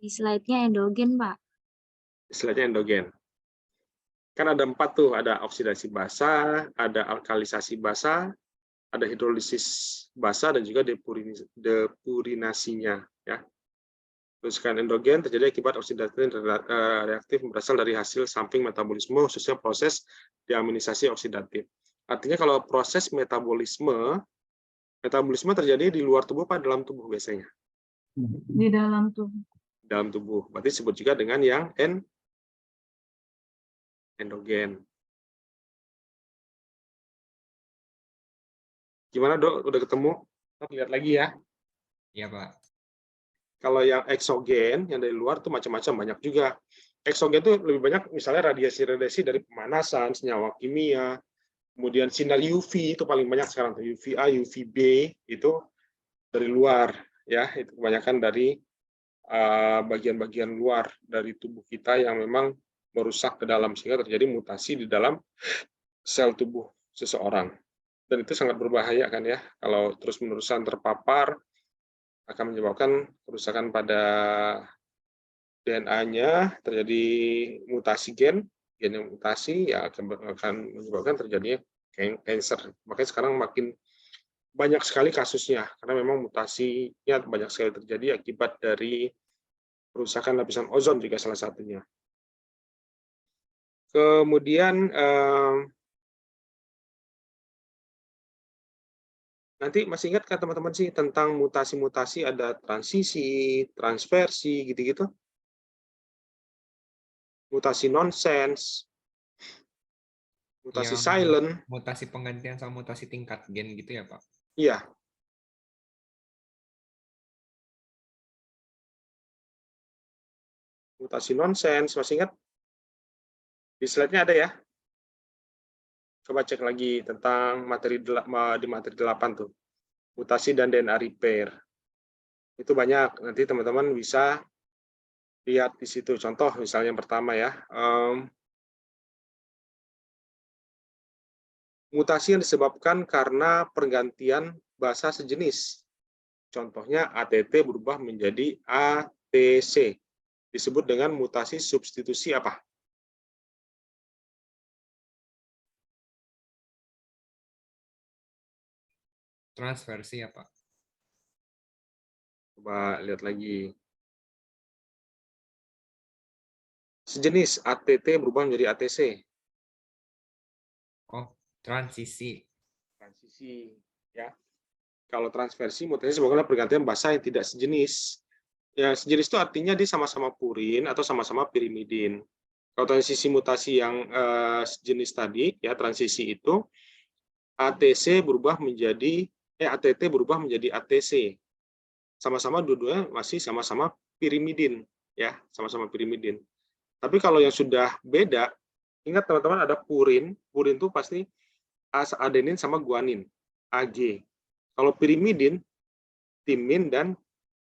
Di slide-nya endogen, Pak. Slide-nya endogen. Kan ada 4 tuh, ada oksidasi basa, ada alkalisasi basa, ada hidrolisis basa, dan juga depurinasinya. Ya. Kerusakan endogen terjadi akibat oksidatif reaktif berasal dari hasil samping metabolisme, khususnya proses deaminisasi oksidatif. Artinya kalau proses metabolisme terjadi di luar tubuh apa dalam tubuh biasanya? Di dalam tubuh. Dalam tubuh. Berarti disebut juga dengan yang endogen. Gimana Dok? Udah ketemu? Kita lihat lagi ya. Iya Pak. Kalau yang eksogen, yang dari luar tuh macam-macam, banyak juga. Eksogen tuh lebih banyak misalnya radiasi-radiasi dari pemanasan, senyawa kimia, kemudian sinar UV itu paling banyak sekarang, UVA, UVB itu dari luar, ya itu kebanyakan dari bagian-bagian luar dari tubuh kita yang memang merusak ke dalam sehingga terjadi mutasi di dalam sel tubuh seseorang. Dan itu sangat berbahaya kan ya, kalau terus-menerusan terpapar akan menyebabkan kerusakan pada DNA-nya, terjadi mutasi gen yang mutasi ya akan menyebabkan terjadinya cancer. Makanya sekarang makin banyak sekali kasusnya karena memang mutasinya banyak sekali terjadi akibat dari kerusakan lapisan ozon juga salah satunya. Kemudian nanti masih ingat kan teman-teman sih tentang mutasi-mutasi, ada transisi, transversi gitu-gitu? Mutasi nonsense, mutasi Yang silent. mutasi penggantian sama mutasi tingkat gen gitu ya Pak? Iya. Mutasi nonsense, masih ingat? Di slide-nya ada ya? Coba cek lagi tentang di materi 8 tuh. Mutasi dan DNA repair. Itu banyak, nanti teman-teman bisa lihat di situ. Contoh misalnya yang pertama ya. Mutasi yang disebabkan karena pergantian basa sejenis. Contohnya ATT berubah menjadi ATC. Disebut dengan mutasi substitusi apa? Transversi ya Pak? Coba lihat lagi. Sejenis ATT berubah menjadi ATC. Oh, transisi. Transisi, ya. Kalau transversi, mutasi sebabkan pergantian basa yang tidak sejenis. Ya, sejenis itu artinya dia sama-sama purin atau sama-sama pirimidin. Kalau transisi mutasi yang sejenis tadi, ya transisi itu ATC berubah menjadi ATT berubah menjadi ATC. Sama-sama dua-duanya masih sama-sama pirimidin, ya, sama-sama pirimidin. Tapi kalau yang sudah beda, ingat teman-teman ada purin. Purin itu pasti adenin sama guanin, AG. Kalau pirimidin, timin dan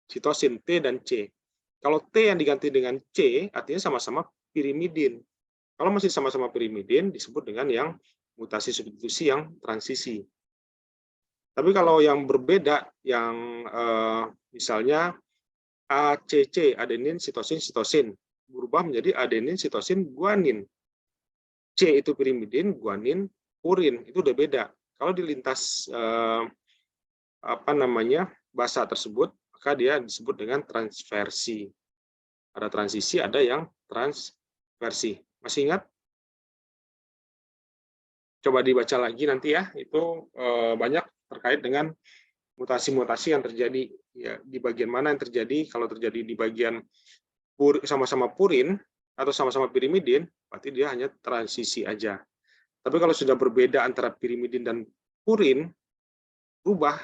sitosin, T dan C. Kalau T yang diganti dengan C, artinya sama-sama pirimidin. Kalau masih sama-sama pirimidin, disebut dengan yang mutasi substitusi yang transisi. Tapi kalau yang berbeda, yang misalnya ACC, adenin, sitosin, sitosin, berubah menjadi adenin, sitosin, guanin. C itu pirimidin, guanin, purin, itu udah beda. Kalau di lintas basa tersebut, maka dia disebut dengan transversi. Ada transisi, ada yang transversi. Masih ingat? Coba dibaca lagi nanti ya, itu banyak terkait dengan mutasi-mutasi yang terjadi ya, di bagian mana yang terjadi. Kalau terjadi di bagian sama-sama purin atau sama-sama pirimidin, berarti dia hanya transisi aja. Tapi kalau sudah berbeda antara pirimidin dan purin, berubah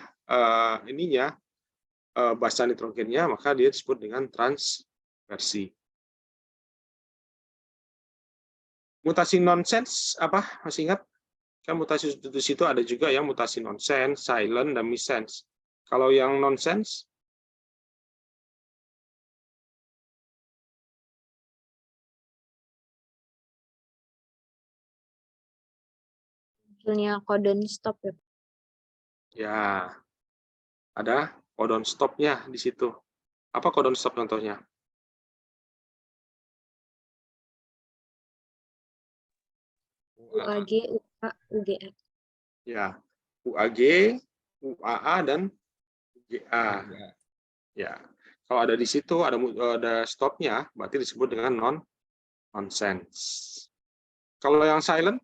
basa nitrogennya, maka dia disebut dengan transversi. Mutasi nonsense apa? Masih ingat? Kan mutasi substitusi itu ada juga yang mutasi nonsense, silent, dan missense. Kalau yang nonsense, Munculnya codon stop ya. ya ada codon stop-nya di situ. Apa codon stop contohnya? UAG, UA, UGA. Ya, UAG, UAA, dan UGA. Ya, kalau ada di situ ada stopnya, berarti disebut dengan nonsense. Kalau yang silent,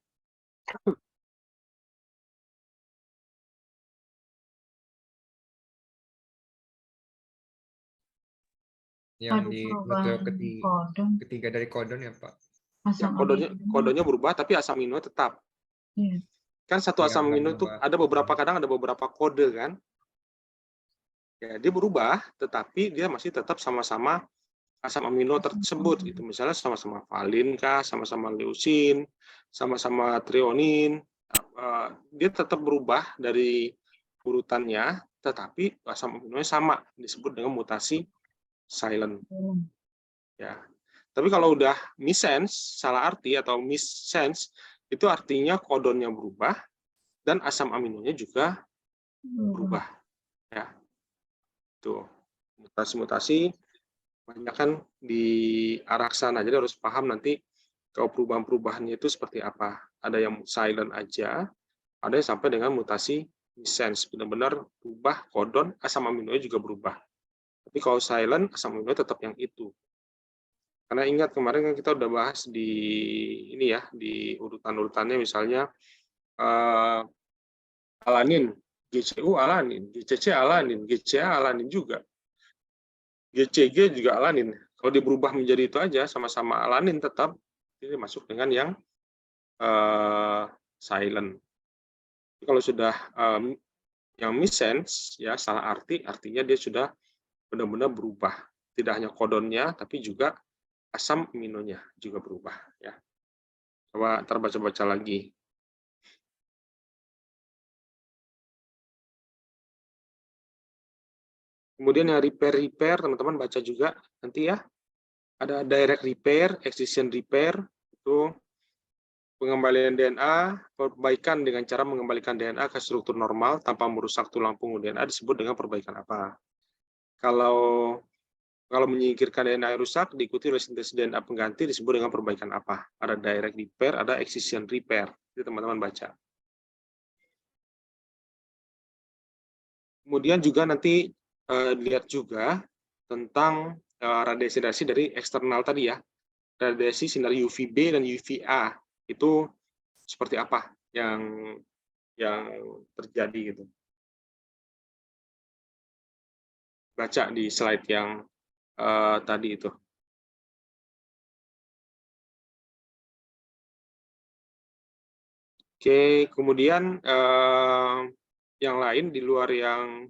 yang di metode ketiga dari codon ya Pak? Ya, kodenya berubah, tapi asam amino tetap. Kan satu asam amino itu ada beberapa kode kan? Ya, dia berubah, tetapi dia masih tetap sama-sama asam amino tersebut. Itu misalnya sama-sama valin kah, sama-sama leusin, sama-sama trionin. Dia tetap berubah dari urutannya, tetapi asam aminonya sama, disebut dengan mutasi silent. Ya. Tapi kalau udah missense, salah arti atau missense, itu artinya kodonnya berubah dan asam aminonya juga berubah. Ya. Tuh, mutasi-mutasi banyak kan di arah sana. Jadi harus paham nanti kalau perubahan-perubahannya itu seperti apa. Ada yang silent aja, ada yang sampai dengan mutasi missense, benar-benar berubah kodon, asam aminonya juga berubah. Tapi kalau silent, asam aminonya tetap yang itu. Karena ingat kemarin kan kita udah bahas di ini ya, di urutan-urutannya misalnya alanin, GCU alanin, GCC alanin, GCA alanin juga. GCG juga alanin. Kalau dia berubah menjadi itu aja, sama-sama alanin tetap, ini masuk dengan yang silent. Kalau sudah yang missense, ya salah arti, artinya dia sudah benar-benar berubah. Tidak hanya kodonnya, tapi juga asam aminonya juga berubah. Ya. Coba terbaca-baca lagi. Kemudian yang repair, teman-teman baca juga nanti ya. Ada direct repair, excision repair, itu pengembalian DNA, perbaikan dengan cara mengembalikan DNA ke struktur normal tanpa merusak tulang punggung DNA disebut dengan perbaikan apa? Kalau menyingkirkan DNA yang rusak diikuti oleh sintesis DNA pengganti disebut dengan perbaikan apa? Ada direct repair, ada excision repair. Itu teman-teman baca. Kemudian juga nanti lihat juga tentang radiasi dari eksternal tadi ya. Radiasi sinar UVB dan UVA itu seperti apa yang terjadi gitu. Baca di slide yang tadi itu. Oke, kemudian yang lain di luar yang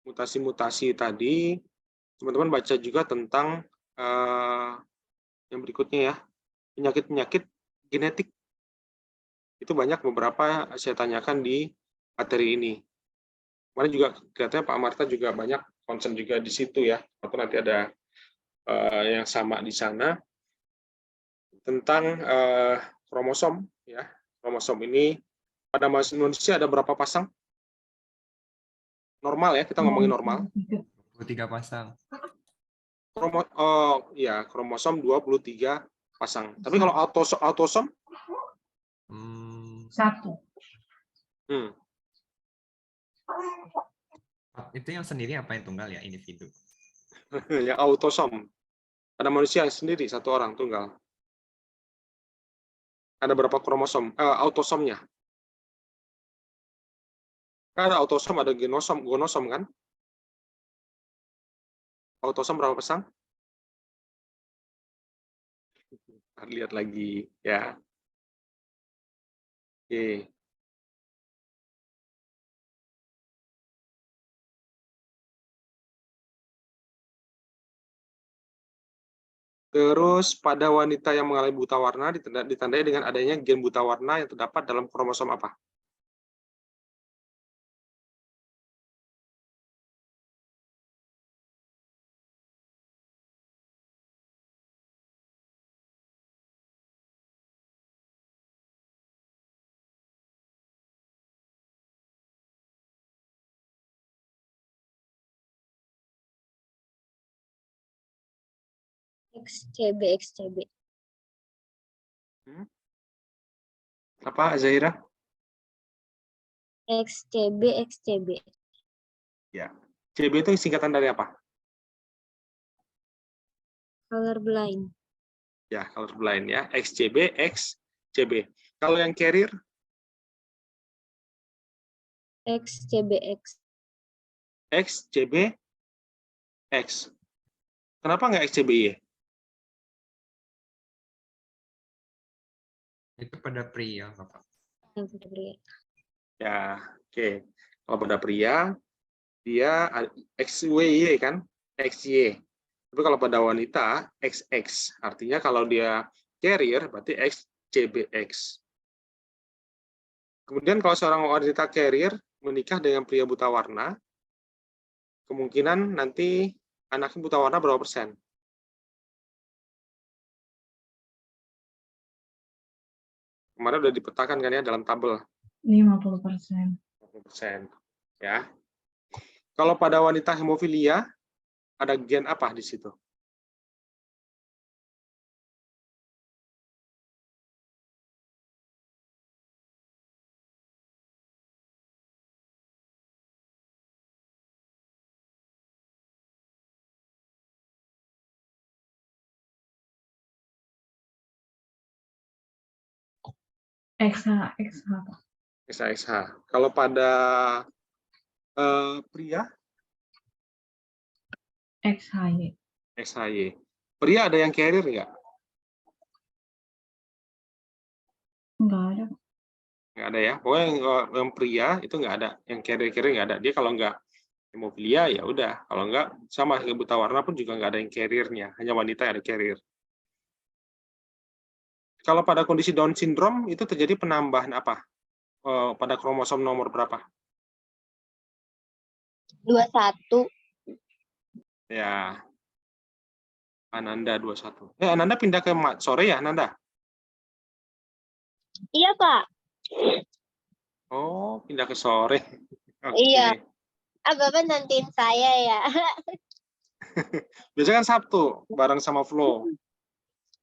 mutasi-mutasi tadi, teman-teman baca juga tentang yang berikutnya ya, penyakit-penyakit genetik. Itu banyak beberapa saya tanyakan di materi ini. Kemarin juga kelihatannya Pak Marta juga banyak concern juga di situ ya, atau nanti ada yang sama di sana tentang kromosom ya. Kromosom ini pada manusia ada berapa pasang? Normal ya, kita ngomongin normal. 23 pasang. Kromosom 23 pasang. Tapi kalau autosom? 1. Itu yang sendiri apa yang tunggal ya, individu? Yang autosom. Ada manusia yang sendiri, satu orang tunggal. Ada berapa kromosom? Autosomnya. Kan ada autosom, ada genosom, gonosom kan? Autosom berapa pasang? Lihat lagi ya. Oke. Terus pada wanita yang mengalami buta warna ditandai dengan adanya gen buta warna yang terdapat dalam kromosom apa? XCB, XCB. Apa, Zahira? XCB, XCB. Ya. CB itu singkatan dari apa? Colorblind. Ya, colorblind ya. XCB, XCB. Kalau yang carrier? XCBX. XCB, X. Kenapa nggak XCBY? Itu pada pria, Bapak. Pada pria. Ya, oke. Kalau pada pria, dia XWY kan? XY. Tapi kalau pada wanita, XX. Artinya kalau dia carrier, berarti XCBX. Kemudian kalau seorang wanita carrier menikah dengan pria buta warna, kemungkinan nanti anaknya buta warna berapa persen? Kemarin udah dipetakan kan ya dalam tabel. 50%. 50%. Ya. Kalau pada wanita hemofilia, ada gen apa di situ? XH. Kalau pada pria? XHY. Pria ada yang carrier nggak? Nggak ada. Nggak ada ya. Pokoknya yang pria itu nggak ada. Yang carrier nggak ada. Dia kalau nggak hemofilia ya udah. Kalau nggak sama buta warna pun juga nggak ada yang carrier-nya. Hanya wanita yang ada carrier. Kalau pada kondisi Down syndrome itu terjadi penambahan apa? Pada kromosom nomor berapa? 21. Ya. Ananda 21. Ananda pindah ke sore ya, Ananda? Iya, Pak. Oh, pindah ke sore. Okay. Iya. Bapak nantiin saya ya. Biasanya kan Sabtu, bareng sama Flo.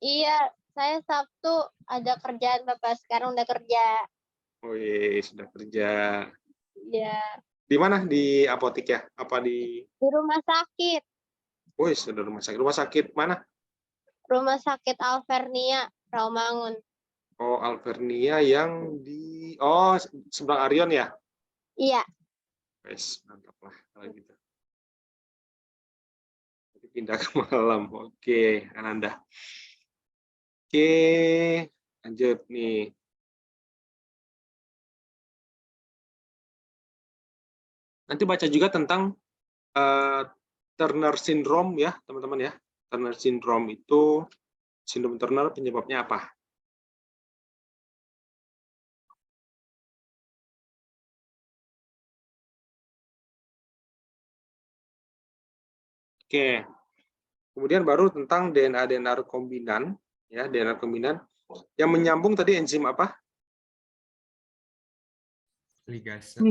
Iya, saya Sabtu ada kerjaan Bapak. Sekarang udah kerja. Wih, sudah kerja. Iya. Di mana? Di apotek ya? Apa di? Di rumah sakit. Wih, sudah rumah sakit. Rumah sakit mana? Rumah sakit Alvernia, Rawamangun. Oh, Alvernia yang di sebelah Arion ya? Iya. Wes, mantap lah kalau gitu. Jadi pindah ke malam. Oke, Ananda. Oke, lanjut nih. Nanti baca juga tentang Turner syndrome ya, teman-teman ya. Turner syndrome itu, sindrom Turner penyebabnya apa? Oke. Kemudian baru tentang DNA rekombinan, ya, DNA rekombinan yang menyambung tadi enzim apa? Ligase.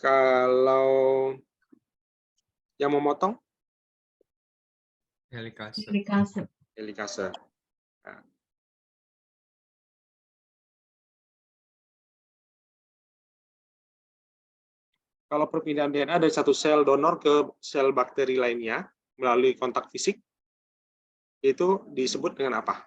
Kalau yang memotong? Helikase. Nah. Kalau perpindahan DNA dari satu sel donor ke sel bakteri lainnya melalui kontak fisik, itu disebut dengan apa?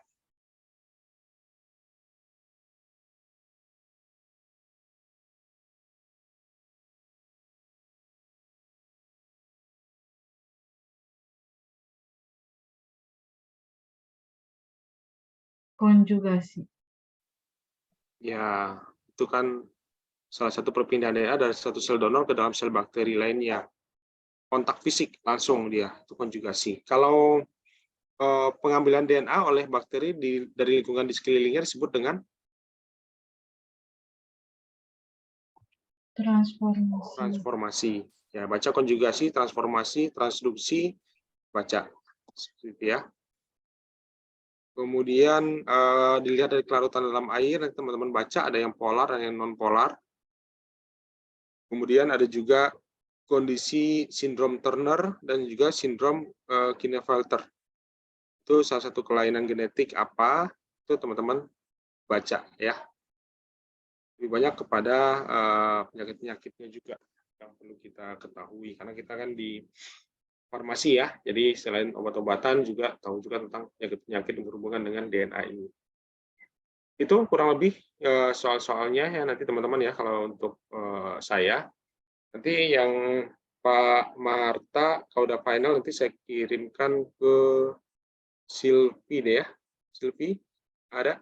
Konjugasi. Ya, itu kan salah satu perpindahan DNA dari satu sel donor ke dalam sel bakteri lainnya. Kontak fisik langsung dia, itu konjugasi. Kalau pengambilan DNA oleh bakteri dari lingkungan di sekelilingnya disebut dengan transformasi. Ya, baca konjugasi, transformasi, transduksi, baca. Seperti itu ya. Kemudian dilihat dari kelarutan dalam air, nanti teman-teman baca ada yang polar, ada yang non polar. Kemudian ada juga kondisi sindrom Turner dan juga sindrom Klinefelter. Itu salah satu kelainan genetik apa? Itu teman-teman baca ya. Lebih banyak kepada penyakit-penyakitnya juga yang perlu kita ketahui karena kita kan di farmasi ya. Jadi selain obat-obatan juga tahu juga tentang penyakit-penyakit yang berhubungan dengan DNA ini. Itu kurang lebih soal-soalnya ya nanti teman-teman ya kalau untuk saya. Nanti yang Pak Marta kalau udah final nanti saya kirimkan ke Silvi deh ya. Silvi ada?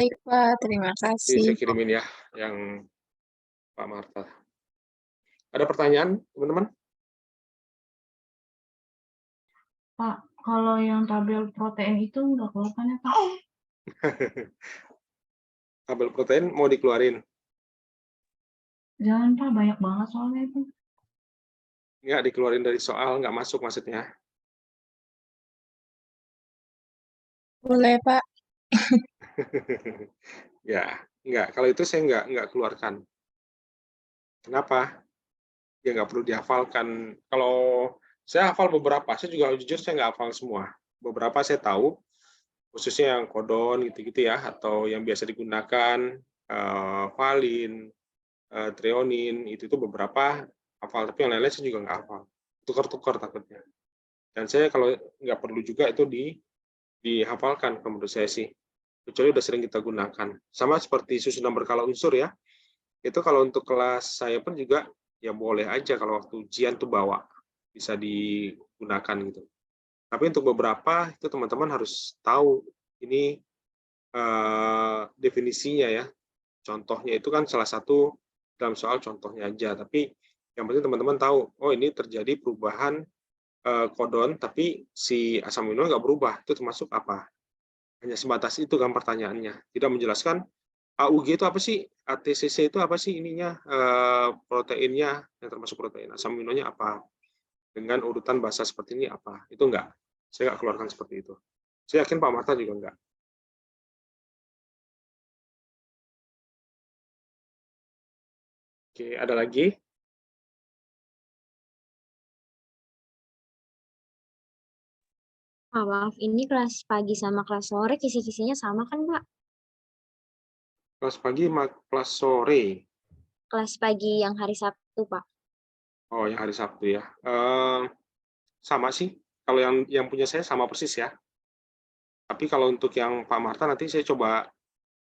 Baik, Pak. Terima Jadi kasih. saya kirimin ya yang Pak Marta. Ada pertanyaan teman-teman? Pak, kalau yang tabel protein itu nggak kelihatan ya, Pak? Tabel protein mau dikeluarin? Jangan, Pak. Banyak banget soalnya itu. Nggak dikeluarin dari soal, nggak masuk maksudnya. Boleh, Pak. Ya, nggak. Kalau itu saya nggak keluarkan. Kenapa? Ya nggak perlu dihafalkan. Kalau saya hafal beberapa, saya juga jujur saya nggak hafal semua. Beberapa saya tahu, khususnya yang kodon gitu-gitu ya, atau yang biasa digunakan, valin, treonin, itu beberapa hafal, tapi yang lain-lain saya juga nggak hafal. Tukar-tukar takutnya. Dan saya kalau nggak perlu juga itu dihafalkan menurut saya sih. Kecuali udah sering kita gunakan. Sama seperti susunan berkala unsur ya. Itu kalau untuk kelas saya pun juga ya boleh aja kalau waktu ujian tuh bawa. Bisa digunakan gitu. Tapi untuk beberapa itu teman-teman harus tahu ini definisinya ya. Contohnya itu kan salah satu dalam soal contohnya aja. Tapi yang penting teman-teman tahu, oh ini terjadi perubahan kodon, tapi si asam amino nggak berubah. Itu termasuk apa? Hanya sebatas itu kan pertanyaannya. Tidak menjelaskan AUG itu apa sih? ATCC itu apa sih ininya? Proteinnya, yang termasuk protein. Asam aminonya apa? Dengan urutan bahasa seperti ini apa? Itu enggak. Saya nggak keluarkan seperti itu. Saya yakin Pak Marta juga enggak. Oke, ada lagi? Maaf, ini kelas pagi sama kelas sore kisi-kisinya sama kan, Pak? Kelas pagi, kelas sore. Kelas pagi yang hari Sabtu, Pak. Oh, yang hari Sabtu ya. Sama sih. Kalau yang punya saya sama persis ya. Tapi kalau untuk yang Pak Marta nanti saya coba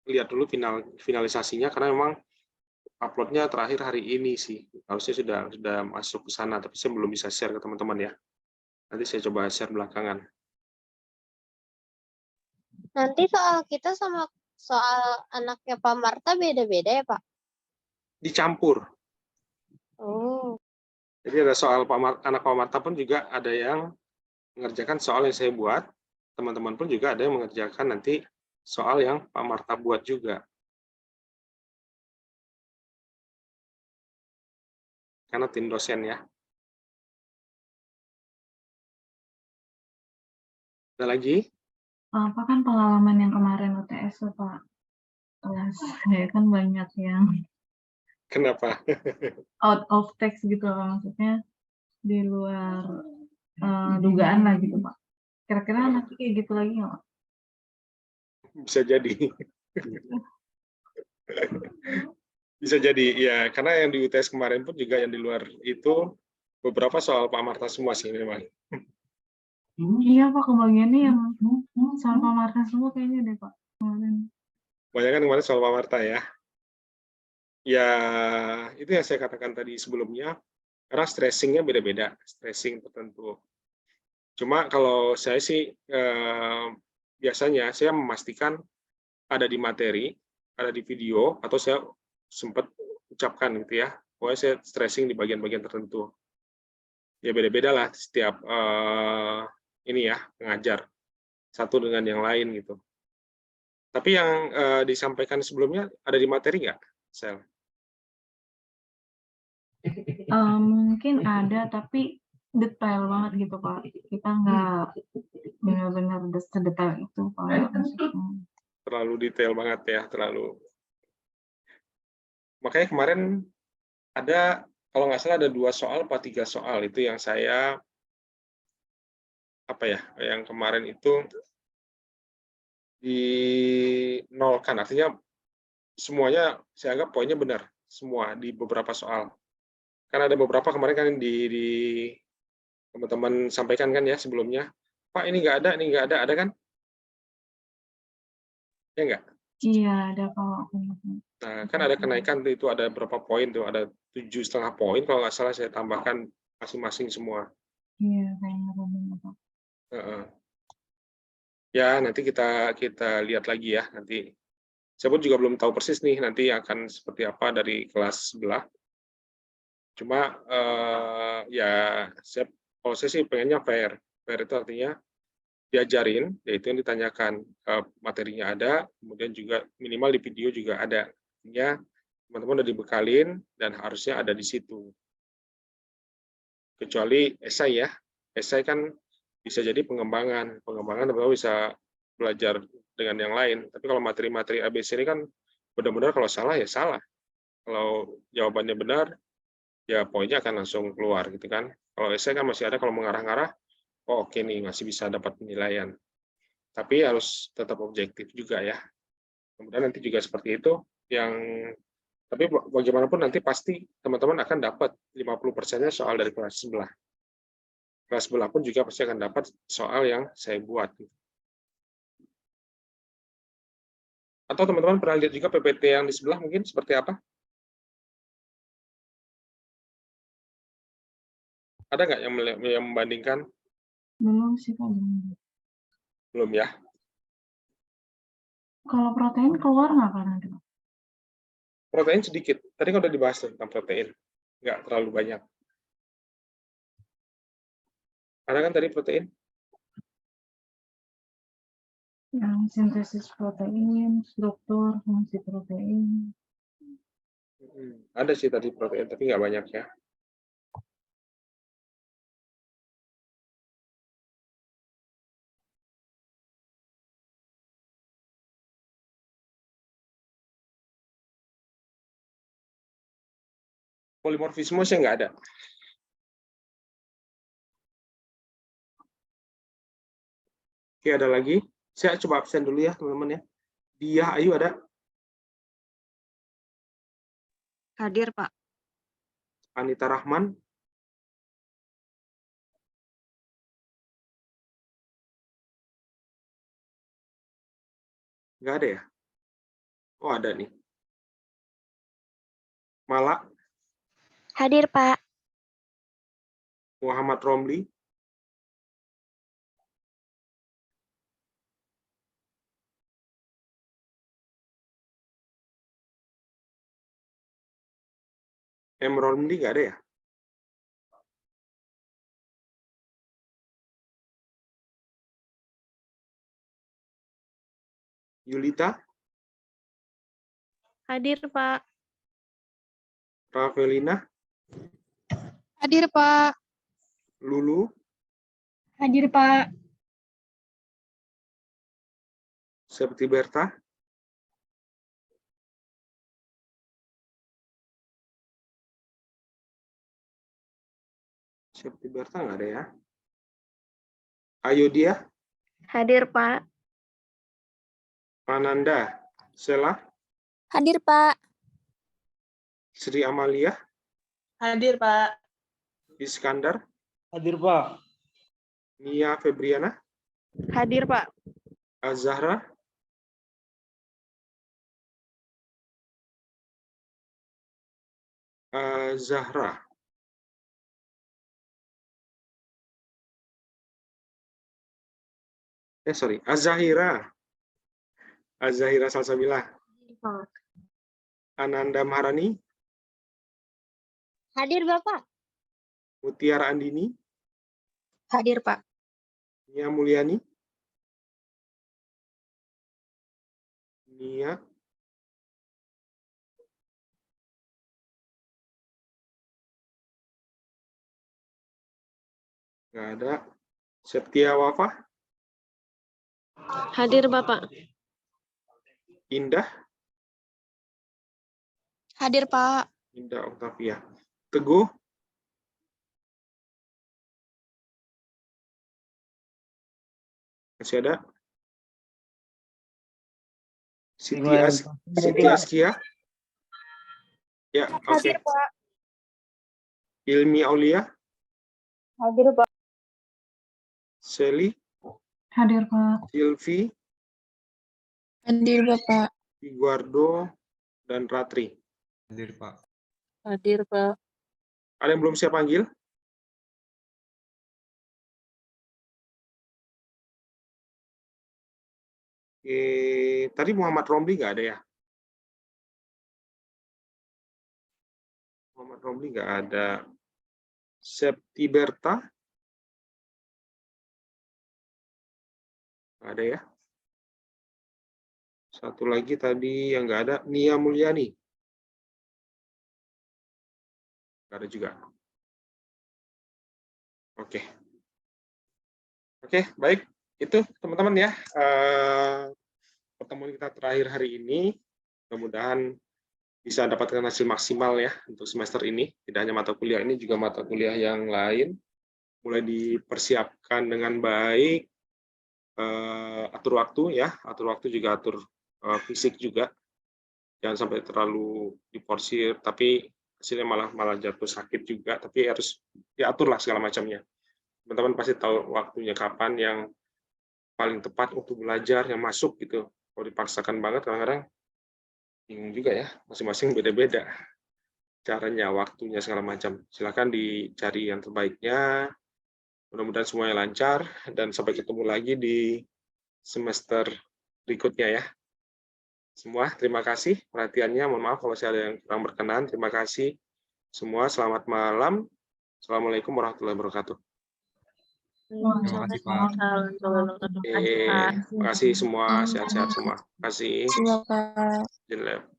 lihat dulu finalisasinya karena memang uploadnya terakhir hari ini sih. Harusnya sudah masuk ke sana, tapi saya belum bisa share ke teman-teman ya. Nanti saya coba share belakangan. Nanti soal kita sama soal anaknya Pak Marta beda-beda ya, Pak? Dicampur. Oh. Jadi ada soal anak Pak Marta pun juga ada yang mengerjakan soal yang saya buat. Teman-teman pun juga ada yang mengerjakan nanti soal yang Pak Marta buat juga. Karena tim dosen ya. Ada lagi? Apa kan pengalaman yang kemarin UTS tuh, Pak? Kelas saya kan banyak yang Kenapa? out of text gitu loh, maksudnya di luar dugaan lah gitu, Pak. Kira-kira nanti kayak gitu lagi nggak, Pak? Bisa jadi. Bisa jadi, ya. Karena yang di UTS kemarin pun juga yang di luar itu beberapa soal Pak Marta semua sih memang. Iya Pak, kebagiannya yang soal Pak Marta semua kayaknya deh Pak. Kemarin. Banyak kan kemarin soal Pak Marta ya. Ya, itu yang saya katakan tadi sebelumnya, karena stressingnya beda-beda, stressing tertentu. Cuma kalau saya sih biasanya saya memastikan ada di materi, ada di video, atau saya sempat ucapkan gitu ya, pokoknya saya stressing di bagian-bagian tertentu. Ya beda-beda lah setiap ini ya pengajar satu dengan yang lain gitu. Tapi yang disampaikan sebelumnya ada di materi nggak, Sel? Mungkin ada, tapi detail banget gitu Pak. Kita nggak benar-benar sedetail itu Pak. Terlalu detail banget ya, terlalu. Makanya kemarin ada, kalau nggak salah ada 2 soal atau 3 soal itu yang saya apa ya, yang kemarin itu dinolkan, artinya semuanya saya anggap poinnya benar semua di beberapa soal. Karena ada beberapa kemarin kan di teman-teman sampaikan kan ya sebelumnya, Pak ini nggak ada, ada kan? Ya nggak? Iya, ada Pak. Nah, kan ada kenaikan itu ada berapa poin tuh, ada 7,5 poin kalau nggak salah saya tambahkan masing-masing semua. Iya, kayaknya benar Pak. Ya, nanti kita lihat lagi ya nanti. Saya pun juga belum tahu persis nih nanti akan seperti apa dari kelas sebelah. Cuma ya kalau saya sih pengennya fair. Fair itu artinya diajarin, yaitu yang ditanyakan materinya ada, kemudian juga minimal di video juga ada. Artinya teman-teman udah dibekalin dan harusnya ada di situ. Kecuali esai ya. Esai kan bisa jadi pengembangan teman-teman bisa belajar dengan yang lain. Tapi kalau materi-materi ABC ini kan benar-benar kalau salah ya salah. Kalau jawabannya benar, ya poinnya akan langsung keluar gitu kan. Kalau esai kan masih ada kalau mengarah-ngarah, oh oke nih masih bisa dapat penilaian. Tapi harus tetap objektif juga ya. Kemudian nanti juga seperti itu tapi bagaimanapun nanti pasti teman-teman akan dapat 50%-nya soal dari kelas sebelah. Kelas sebelah pun juga pasti akan dapat soal yang saya buat. Atau teman-teman pernah lihat juga PPT yang di sebelah mungkin seperti apa? Ada nggak yang membandingkan? Belum sih Pak. Belum ya? Kalau protein keluar nggak Pak nanti Pak? Protein sedikit. Tadi kan udah dibahas tentang protein. Nggak terlalu banyak. Ada kan tadi protein? Yang sintesis protein, struktur fungsi protein. Ada sih tadi protein, tapi nggak banyak ya. Polimorfisme sih nggak ada. Oke, ada lagi. Saya coba absen dulu ya, teman-teman ya. Dia, Ayu ada? Hadir, Pak. Anita Rahman? Nggak ada ya? Oh, ada nih. Mala? Hadir, Pak. Muhammad Romli? Romli nggak ada ya? Yulita? Hadir, Pak. Ravelina? Hadir, Pak. Lulu? Hadir, Pak. Septi Berta? Septi Berta nggak ada ya? Ayo dia? Hadir, Pak. Pananda? Sela? Hadir, Pak. Sri Amalia, Hadir, Pak. Iskandar, Hadir, Pak. Nia Febriana, Hadir, Pak. Azahra, Zahra. Sorry, Azahira. Azahira Salsabila. Ananda Maharani, Hadir, Bapak. Mutiara Andini, Hadir, Pak. Nia Mulyani, Nia, nggak ada. Septia Wafa, Hadir, Bapak. Indah, Hadir, Pak. Indah Octavia. Teguh, masih ada. Siti Askia, ya, oke. Hadir, Pak. Ilmi Aulia, Hadir, Pak. Sally, Hadir, Pak. Silvi, Hadir, Bapak. Iguardo, dan Ratri. Hadir, Pak. Hadir, Pak. Ada yang belum siap panggil? Tadi Muhammad Romli nggak ada ya? Muhammad Romli nggak ada. Septi Berta? Nggak ada ya? Satu lagi tadi yang nggak ada, Nia Mulyani. Nggak ada juga. Oke. Oke, baik. Itu teman-teman ya. Pertemuan kita terakhir hari ini. Mudah-mudahan bisa dapatkan hasil maksimal ya untuk semester ini. Tidak hanya mata kuliah ini, juga mata kuliah yang lain. Mulai dipersiapkan dengan baik. Atur waktu ya. Atur waktu juga atur fisik juga. Jangan sampai terlalu diporsir, tapi hasilnya malah jatuh sakit juga. Tapi harus diaturlah segala macamnya. Teman-teman pasti tahu waktunya kapan yang paling tepat untuk belajar, yang masuk gitu. Kalau dipaksakan banget, kadang-kadang bingung juga ya, masing-masing beda-beda caranya, waktunya, segala macam. Silakan dicari yang terbaiknya, mudah-mudahan semuanya lancar, dan sampai ketemu lagi di semester berikutnya ya. Semua, terima kasih perhatiannya, mohon maaf kalau saya ada yang kurang berkenan, terima kasih semua, selamat malam, Assalamualaikum warahmatullahi wabarakatuh. Terima kasih, Pak. Terima kasih semua, sehat-sehat semua. Terima kasih. Silakan. Jelek.